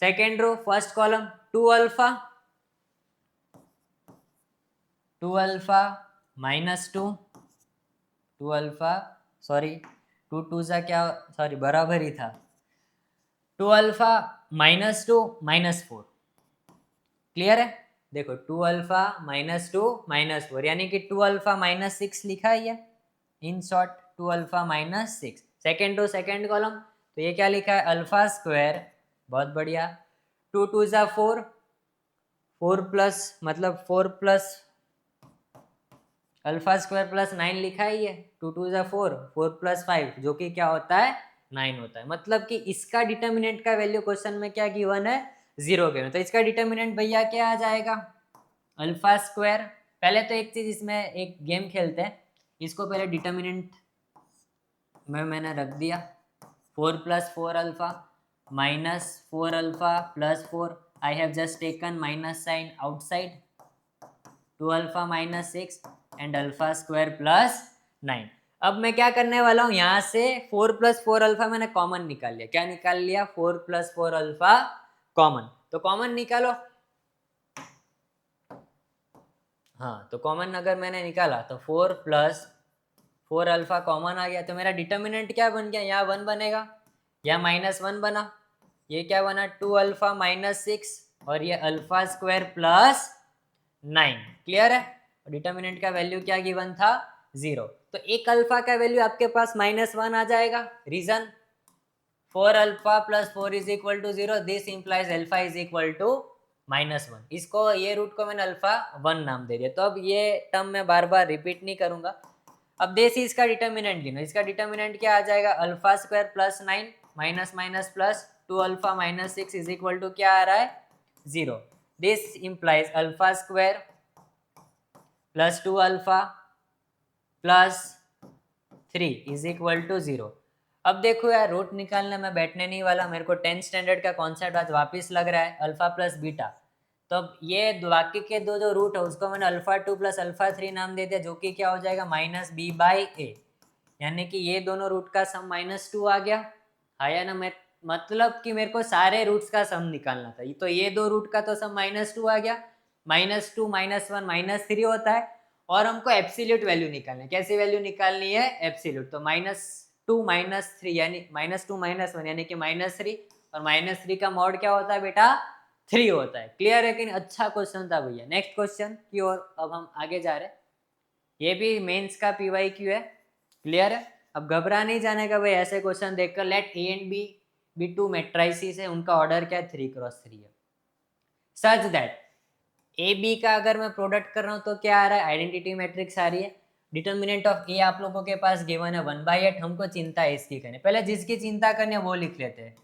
second row first column 2 alpha, 2 alpha -2, 2 alpha sorry 2 2 ज़ा क्या, सॉरी बराबर ही था, 2 अल्फा -2 -4। क्लियर है? देखो 2 अल्फा -2 -4 यानी कि 2 अल्फा -6 लिखा है, in short 2 alpha -6। Second row second column, तो ये क्या लिखा है, अल्फा स्क्वायर, बहुत बढ़िया, 2 2 ज़ा 4, 4 प्लस मतलब 4 प्लस अल्फा स्क्वायर प्लस 9 लिखा है, ये 2 2 ज़ा 4, 4 + 5 जो कि क्या होता है, 9 होता है। मतलब कि इसका डिटर्मिनेंट का वैल्यू क्वेश्चन में क्या गिवन है, 0 गिवन, तो इसका डिटर्मिनेंट भैया क्या आ जाएगा, अल्फा स्क्वायर। पहले तो एक चीज इसमें एक गेम खेलते हैं, इसको पहले डिटर्मिनेंट में मैंने रख दिया 4 + 4 alpha -4 alpha +4, I have just taken minus sign outside, 2 alpha -6 and alpha square +9। अब मैं क्या करने वाला हूँ, यहाँ से 4 + 4 अल्फा मैंने कॉमन निकाल लिया। क्या निकाल लिया? 4 + 4 अल्फा कॉमन। तो कॉमन निकालो। हाँ, तो कॉमन अगर मैंने निकाला तो 4 + 4 अल्फा कॉमन आ गया। तो मेरा डिटर्मिनेंट क्या बन गया? यहाँ 1 बनेगा, यहाँ -1 बना, ये क्या बना? 2 अल्फा -6 और ये अल्फा स्क्वायर +9। क्लियर है? डिटर्मिनेंट का वैल्यू क्या गिवन था? 0। तो एक अल्फा का वैल्यू आपके पास -1 आ जाएगा। Reason 4 alpha + 4 = 0, this implies alpha -1। इसको, ये रूट को मैंने अल्फा 1 नाम दे दिया। तो अब ये टर्म मैं बार बार रिपीट नहीं करूंगा। अब देसी इसका डिटर्मिनेंट गिनो। इसका डिटर्मिनेंट क्या आ जाएगा? Alpha square +9 minus minus plus 2 alpha -6 = क्या आ रहा है? 0। This implies alpha square +2 alpha +3 = 0। अब देखो यार, रूट निकालने में बैठने नहीं वाला, मेरे को 10th स्टैंडर्ड का कॉन्सेप्ट आज वापस लग रहा है, अल्फा प्लस बीटा। तो अब ये बाकी के दो जो रूट है उसको मैंने अल्फा 2 + अल्फा 3 नाम दे दिया, जो कि क्या हो जाएगा? -b/a, यानी कि ये दोनों रूट का सम -2 आ गया। आया ना? मैं मतलब कि मेरे को सारे रूट्स का सम निकालना था। तो ये दो रूट का तो सम -2 आ गया। -2 -1 -3 होता है। और हमको एब्सोल्यूट वैल्यू निकालनी है। कैसी वैल्यू निकालनी है? एब्सोल्यूट। तो -2 -3 यानी -2 -1 यानी कि -3, और -3 का मॉड क्या होता है बेटा? 3 होता है। क्लियर है कि नहीं? अच्छा क्वेश्चन था भैया। नेक्स्ट क्वेश्चन की ओर अब हम आगे जा रहे हैं। ये भी मेंस का PYQ है। क्लियर है? अब घबरा नहीं जाने का भाई ऐसे क्वेश्चन देखकर। Let A and B B 2 matrices है, उनका ऑर्डर क्या है? 3x3 है। सच दैट ए बी का अगर मैं प्रोडक्ट कर रहा हूँ तो क्या आ रहा है? आइडेंटिटी मैट्रिक्स आ रही है। डिटर्मिनेंट ऑफ ए आप लोगों के पास गिवन है 1/8। हमको चिंता है इसकी करनी, पहले जिसकी चिंता करनी है वो लिख लेते हैं।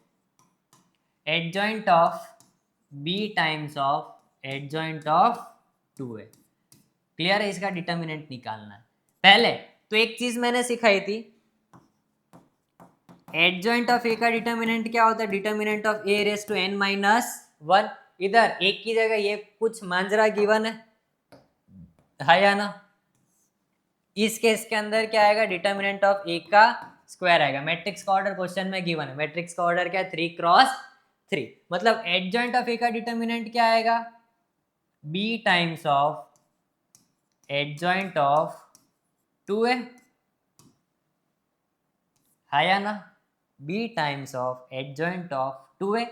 Adjoint of B times of adjoint of 2a। Clear है? इसका डिटर्मिनेंट निकालना है। पहले तो एक चीज मैंने सिखाई थी, एडजॉइंट ऑफ ए का डिटर्मिनेंट क्या होता है? Determinant of a⁻n−1। इधर एक की जगह ये कुछ मांजरा गिवन है या ना? इस केस के अंदर क्या आएगा? डिटर्मिनेंट ऑफ ए का स्क्वायर आएगा। मैट्रिक्स का ऑर्डर क्वेश्चन में गिवन है। मैट्रिक्स का ऑर्डर क्या है? 3x3। मतलब एडजॉइंट ऑफ ए का डिटर्मिनेंट क्या आएगा? b times of adjoint of 2a है या ना? b times of adjoint of 2a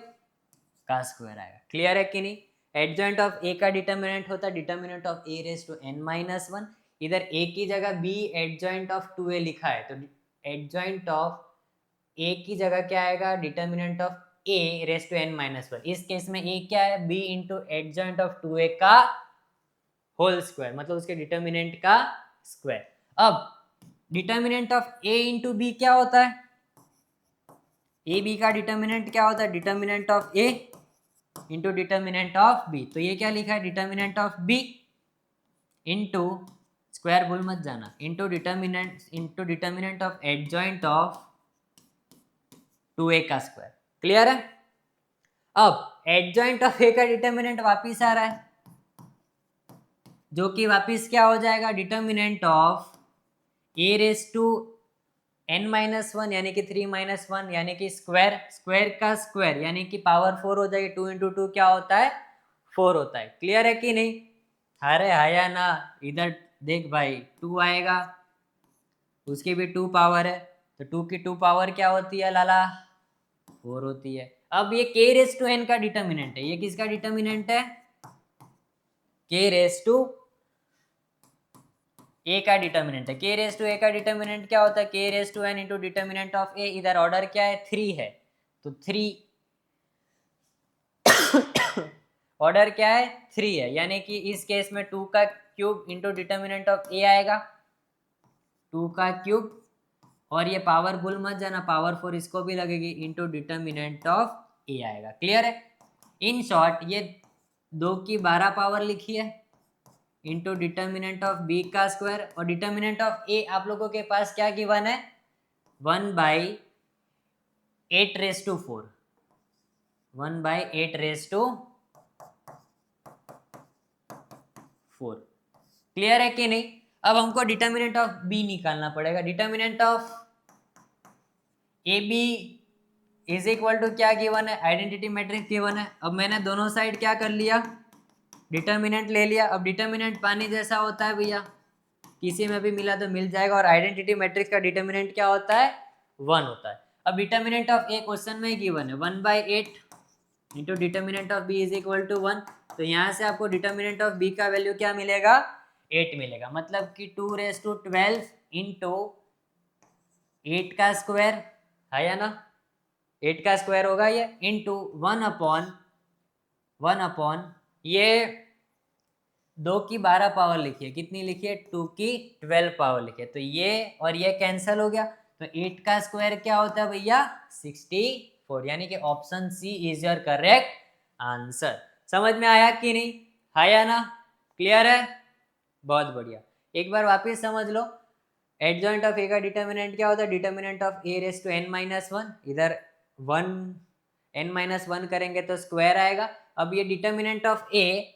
का स्क्वायर आएगा। क्लियर है कि नहीं? एडजॉइंट ऑफ ए का डिटर्मिनेंट होता है डिटर्मिनेंट ऑफ a⁻n−1। इधर a की जगह b एडजॉइंट ऑफ 2a लिखा है, तो एडजॉइंट ऑफ a की जगह क्या आएगा? Determinant of a⁻n−1। इस केस में a क्या है? b into adjoint of 2a का होल स्क्वायर, मतलब उसके डिटर्मिनेंट का स्क्वायर। अब determinant of a into B क्या होता है? ए बी का डिटर्मिनेंट क्या होता है? Determinant of a into determinant of b। तो ये क्या लिखा है? Determinant of b into, square भूल मत जाना, into determinant of adjoint of 2a का स्क्वायर। क्लियर है? अब एडजॉइंट ऑफ a का डिटर्मिनेंट वापिस आ रहा है, जो कि वापिस क्या हो जाएगा? डिटर्मिनेंट ऑफ a⁻n−1 यानी कि 3−1 यानी कि स्क्वायर का स्क्वायर यानी कि पावर 4 हो जाएगी। 2 × 2 क्या होता है? 4 होता है। क्लियर है कि नहीं? अरे आया ना? इधर देख भाई, 2 आएगा, उसकी भी 2 पावर है, तो 2 की 2 पावर क्या होती है लाला? 4 होती है। अब ये k⁻n का डिटर्मिनेंट है। ये किसका डिटर्मिनेंट है? k⁻a का डिटर्मिनेंट है। k⁻a का डिटर्मिनेंट क्या होता है? k⁻n into determinant of a। इधर ऑर्डर क्या है? 3 है, तो 3 ऑर्डर क्या है? 3 है, यानी कि इस केस में 2 का cube into determinant of a आएगा, 2 का क्यूब, और ये पावर भूल मत जाना, पावर 4 इसको भी लगेगी, इंटू डिटर्मिनेंट ऑफ a आएगा। क्लियर है? इन शॉर्ट ये 2 की 12 पावर लिखी है इंटू डिटर्मिनेंट ऑफ b का स्क्वायर, और डिटर्मिनेंट ऑफ a आप लोगों के पास क्या गिवन है? 1/8⁴। 1/8⁴। क्लियर है कि नहीं? अब हमको डिटर्मिनेंट ऑफ बी निकालना पड़ेगा। Determinant of A B is equal to क्या गिवन है, आइडेंटिटी मैट्रिक्स गिवन है। अब मैंने दोनों साइड क्या कर लिया, डिटर्मिनेंट ले लिया। अब डिटर्मिनेंट पानी जैसा होता है भैया, किसी में भी मिला तो मिल जाएगा, और आइडेंटिटी मैट्रिक्स का डिटर्मिनेंट क्या होता है, 1 होता है। अब डिटर्मिनेंट ऑफ ए क्वेश्चन में गिवन है 1/8 into determinant of B is equal to 1। तो यहाँ से आपको डिटर्मिनेंट ऑफ बी का वैल्यू क्या मिलेगा, 8 मिलेगा। मतलब कि 2⁻12 इंटू 8 का स्क्वायर है या ना, 8 का स्क्वायर होगा ये, इंटू 1/1 ये 2 की 12 पावर लिखिए, कितनी लिखिए, 2 की 12 पावर लिखिए। तो ये और ये कैंसिल हो गया, तो 8 का स्क्वायर क्या होता है भैया, 64। यानी कि option C is your correct answer. समझ में आया कि नहीं, है या ना, क्लियर है, बहुत बढ़िया। एक बार वापिस समझ लो, एडजॉइंट ऑफ ए का डिटर्मिनेंट क्या होता है, determinant of A raise to n-1, इधर 1 n-1 करेंगे तो स्क्वायर आएगा। अब ये डिटर्मिनेंट ऑफ ए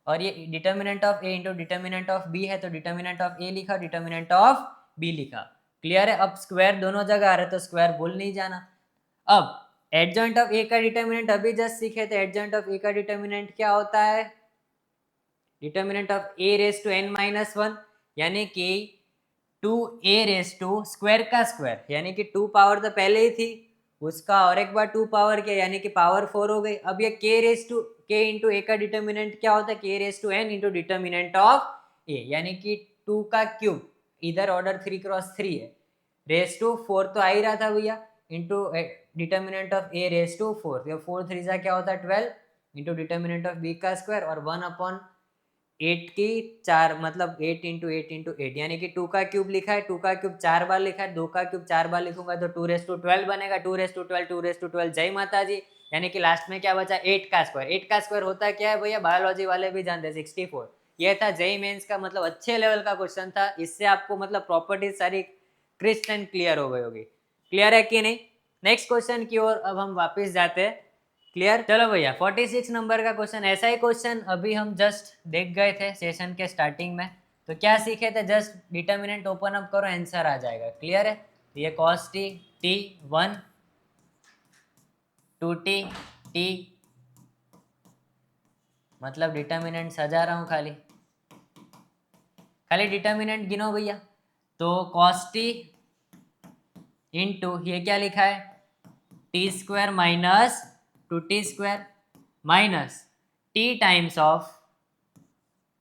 और ये determinant of A into determinant of B है, तो डिटर्मिनेंट ऑफ ए लिखा, डिटर्मिनेंट ऑफ बी लिखा, क्लियर है। अब स्क्वायर दोनों जगह आ रहा है तो स्क्वायर भूल नहीं जाना। अब एडजॉइंट ऑफ ए का डिटर्मिनेंट अभी जस्ट सीखे थे, एडजॉइंट ऑफ ए का डिटर्मिनेंट क्या होता है, determinant of A raise to n-1 यानी कि 2a रेस टू स्क्वायर का स्क्वायर, यानी कि 2 पावर तो पहले ही थी उसका, और एक बार 2 पावर किया यानी कि पावर 4 हो गई। अब ये k इंटू ए का डिटर्मिनेंट क्या होता है, k raise to n into determinant of A, यानी कि 2 का क्यूब, इधर ऑर्डर 3×3 है, रेस टू 4 तो आ ही रहा था भैया, into determinant of A raise to 4, 4×3 क्या होता है 12 इंटू डिटर्मिनेंट ऑफ बी का स्क्वायर, और 1/8 की 4, मतलब 8 इंटू 8 यानी कि 2 का क्यूब लिखा है, 2 का क्यूब 4 बार लिखा है, 2 का क्यूब 4 बार लिखूंगा तो 2⁻12 बनेगा, 2⁻12 जय माता जी। यानी कि लास्ट में क्या बचा, 8 का स्क्वायर। 8 का स्क्वायर होता क्या है भैया, बायोलॉजी वाले भी जानते हैं, 64। ये था जेई मेंस का, मतलब अच्छे लेवल का क्वेश्चन था, इससे आपको मतलब प्रॉपर्टीज सारी क्रिस्टल एंड क्लियर हो गई होगी। क्लियर है कि नहीं? नेक्स्ट क्वेश्चन की ओर अब हम वापस जाते हैं। क्लियर, चलो भैया 46 नंबर का क्वेश्चन, ऐसा ही क्वेश्चन अभी हम जस्ट देख गए थे सेशन के स्टार्टिंग में। तो क्या सीखे थे, जस्ट डिटर्मिनेंट ओपन अप करो, आंसर आ जाएगा। क्लियर है, तो ये cos t t1 2t t, मतलब डिटर्मिनेंट सजा रहा हूँ, खाली डिटर्मिनेंट गिनो भैया। तो cos t इंटू ये क्या लिखा है, t² minus 2t² minus t times of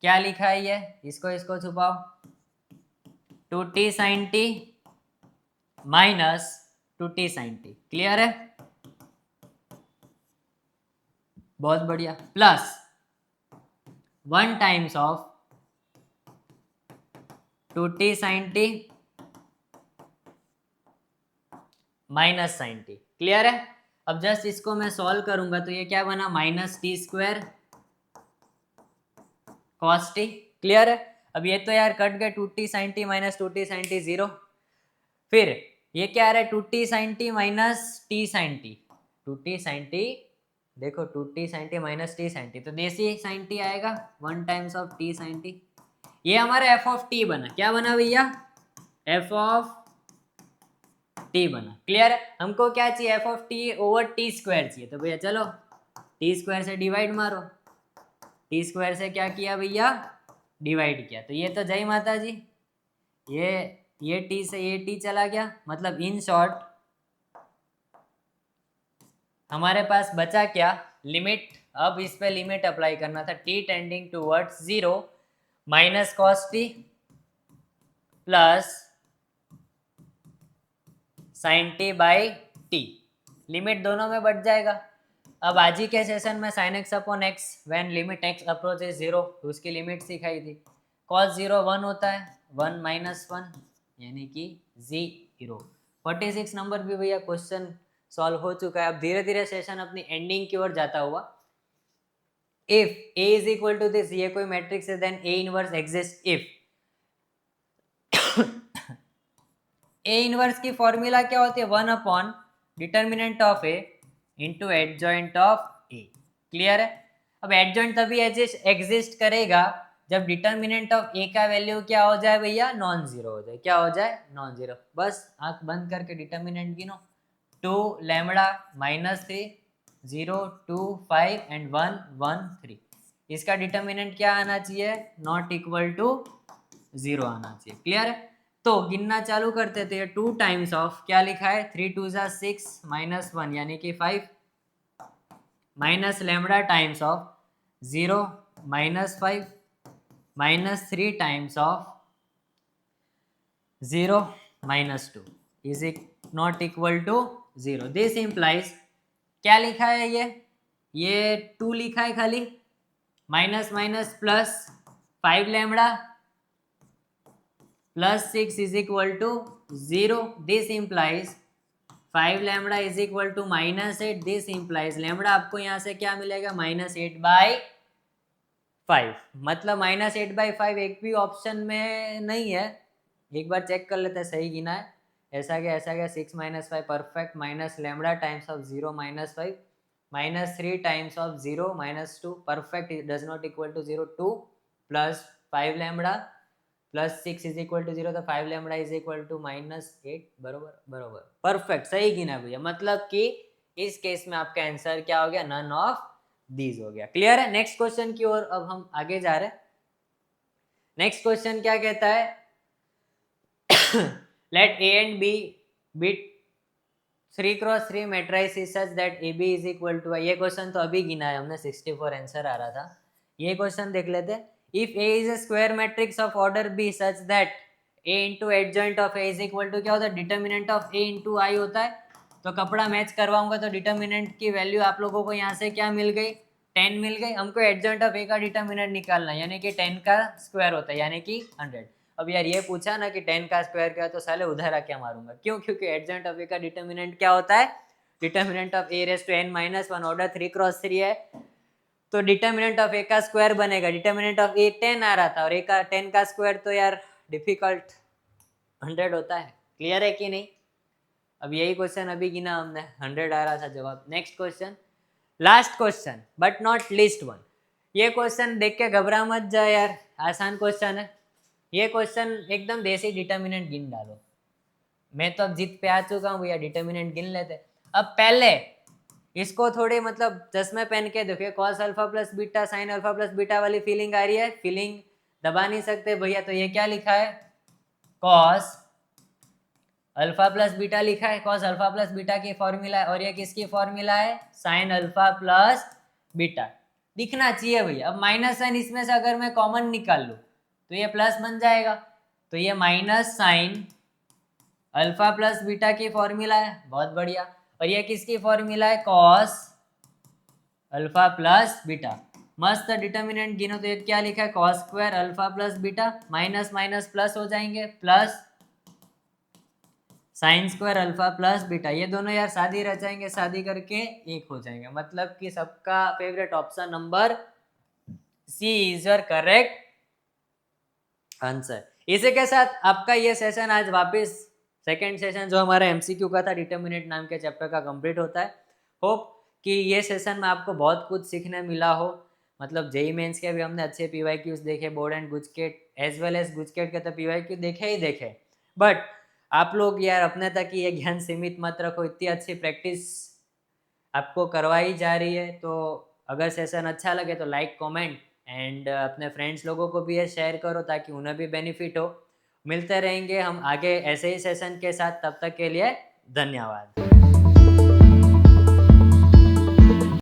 क्या लिखा है ये, इसको छुपाओ, 2t sin t minus 2t sin t। Clear है, बहुत बढ़िया, plus 1 times of 2t sin t minus sin t। Clear है, अब जस्ट इसको मैं सॉल्व करूंगा तो ये क्या बना, -t² cos t। क्लियर है, अब ये तो यार कट गए, 2t sin t minus 2t sin t 0। फिर ये क्या आ रहा है, 2t sin t minus t sin t, 2t sin t, देखो 2t sin t minus t sin t, तो देसी sin t आएगा 1 times of t sin t। ये हमारा f ऑफ t बना, क्या बना भैया, f ऑफ t बना। क्लियर है, हमको क्या चाहिए, f of t over t² चाहिए, तो भैया चलो t² से डिवाइड मारो, t² से क्या किया भैया, डिवाइड किया, तो ये तो जय माता जी, ये t से ये t चला गया, मतलब इन शॉर्ट हमारे पास बचा क्या, लिमिट। अब इस पे लिमिट अप्लाई करना था, t tending towards 0 minus cos t plus sin t by t, limit दोनों में बढ़ जाएगा। अब आज ही के सेशन में sin x upon x when limit x approaches 0, तो उसकी लिमिट सिखाई थी, cos 0 1 होता है, 1 माइनस 1 यानी कि 0। 46 नंबर भी भैया क्वेश्चन सॉल्व हो चुका है। अब धीरे धीरे सेशन अपनी एंडिंग की ओर जाता हुआ, if a is equal to this, ये कोई मैट्रिक्स है, then a inverse exist if a inverse की फॉर्मूला क्या होती है, 1 upon determinant of a into adjoint of A. Clear है? अब एडजॉइंट तभी एग्जिस्ट करेगा जब डिटर्मिनेंट ऑफ ए का वैल्यू क्या हो जाए भैया, नॉन जीरो हो जाए। क्या हो जाए? Non zero. बस आंख बंद करके डिटर्मिनेंट गिनो, 2 लैम्बडा -3 0 2 5 एंड 1 1 3। इसका डिटर्मिनेंट क्या आना चाहिए? नॉट इक्वल टू 0 आना चाहिए। क्लियर है? तो गिनना चालू करते थे। 2 टाइम्स ऑफ क्या लिखा है, 3 2 6 -1 यानी कि 5 minus lambda times of 0 -5 -3 times of 0 -2 is not equal to 0। This implies क्या लिखा है, ये 2 लिखा है खाली, minus minus plus 5 lambda plus 6 is equal to 0। This implies 5 lambda is equal to -8। This implies lambda आपको यहाँ से क्या मिलेगा, -8/5। मतलब -8/5 एक भी ऑप्शन में नहीं है। एक बार चेक कर लेते हैं, सही गिना है। ऐसा क्या 6 - 5 perfect, minus lambda times of 0 -5 -3 times of 0 -2 perfect, it does not equal to 0 2 plus 5 lambda plus 6 is equal to 0, तो 5 लैम्बडा इज इक्वल टू -8। बरोबर बरोबर परफेक्ट, सही गिना भैया। मतलब कि इस केस में आपका आंसर क्या हो गया, नन ऑफ दीज हो गया। क्लियर है? नेक्स्ट क्वेश्चन की ओर अब हम आगे जा रहे हैं। नेक्स्ट क्वेश्चन क्या कहता है, let A and B B 3x3 matrices such that A B is equal to. ये क्वेश्चन तो अभी गिना है हमने, 64 आंसर आ रहा था। ये क्वेश्चन देख लेते हैं। If A is a square matrix of order B such that A into adjoint of A is equal to क्या होता है, determinant of A into I होता है। तो कपड़ा मैच करवाऊंगा तो डिटर्मिनेंट की वैल्यू आप लोगों को यहाँ से क्या मिल गई, 10 मिल गई। हमको एडजॉइंट ऑफ ए का डिटर्मिनेंट निकालना है, यानी कि 10 का स्क्वायर होता है, यानी कि 100। अब यार ये पूछा ना कि 10 का स्क्वायर क्या, तो साले उधर आके मारूंगा। क्यों? क्योंकि एडजॉइंट ऑफ ए का डिटर्मिनेंट क्या होता है, determinant of A raise to n - 1 order 3x3 है। तो डिटर्मिनेंट ऑफ ए का स्क्वायर बनेगा, डिटर्मिनेंट ऑफ ए 10 आ रहा था और ए का 10 का स्क्वायर तो यार डिफिकल्ट 100 होता है। क्लियर है कि नहीं? अब यही क्वेश्चन अभी गिना हमने, 100 आ रहा था जवाब। Next question, last question but not least one. ये क्वेश्चन देख के घबरा मत जा यार, आसान क्वेश्चन है। ये क्वेश्चन एकदम देसी, डिटर्मिनेंट गिन डालो। मैं तो अब जीत पे आ चुका हूँ भैया, डिटर्मिनेंट गिन लेते। अब पहले इसको थोड़ी मतलब चश्मे पहन के देखिए, cos alpha plus beta sine alpha plus beta वाली फीलिंग आ रही है। फीलिंग दबा नहीं सकते भैया, तो ये क्या लिखा है, कॉस अल्फा प्लस बीटा लिखा है। कॉस अल्फा प्लस बीटा की फॉर्मूला है, और ये किसकी फॉर्मूला है, साइन अल्फा प्लस बीटा। दिखना चाहिए भैया। अब माइनस साइन इसमें से अगर मैं कॉमन निकाल लूँ तो ये प्लस बन जाएगा। तो ये minus sine alpha plus beta की फॉर्मूला है, बहुत बढ़िया। और ये किसकी फॉर्मूला है, कॉस अल्फा प्लस बीटा। मस्त डिटर्मिनेंट गिनो तो ये क्या लिखा है, cos square alpha plus beta, minus minus plus हो जाएंगे, plus sine square alpha plus beta. ये दोनों यार शादी रचाएंगे, शादी करके एक हो जाएंगे। मतलब कि सबका favourite option number C is your correct answer. इसी के साथ आपका ये सेशन आज वापस सेकेंड सेशन जो हमारा एमसीक्यू का था, डिटर्मिनेंट नाम के चैप्टर का कंप्लीट होता है। होप कि ये सेशन में आपको बहुत कुछ सीखने मिला हो। मतलब जेई मेंस के भी हमने अच्छे पीवाईक्यूज देखे, board and GUJCET as well as GUJCET के तो पीवाईक्यू देखे ही देखे। बट आप लोग यार अपने तक ही ये ज्ञान सीमित मत रखो, इतनी अच्छी प्रैक्टिस आपको करवाई जा रही है। तो अगर सेशन अच्छा लगे तो लाइक कमेंट एंड अपने फ्रेंड्स लोगों को भी ये शेयर करो ताकि उन्हें भी बेनिफिट हो। मिलते रहेंगे हम आगे ऐसे ही सेशन के साथ, तब तक के लिए धन्यवाद।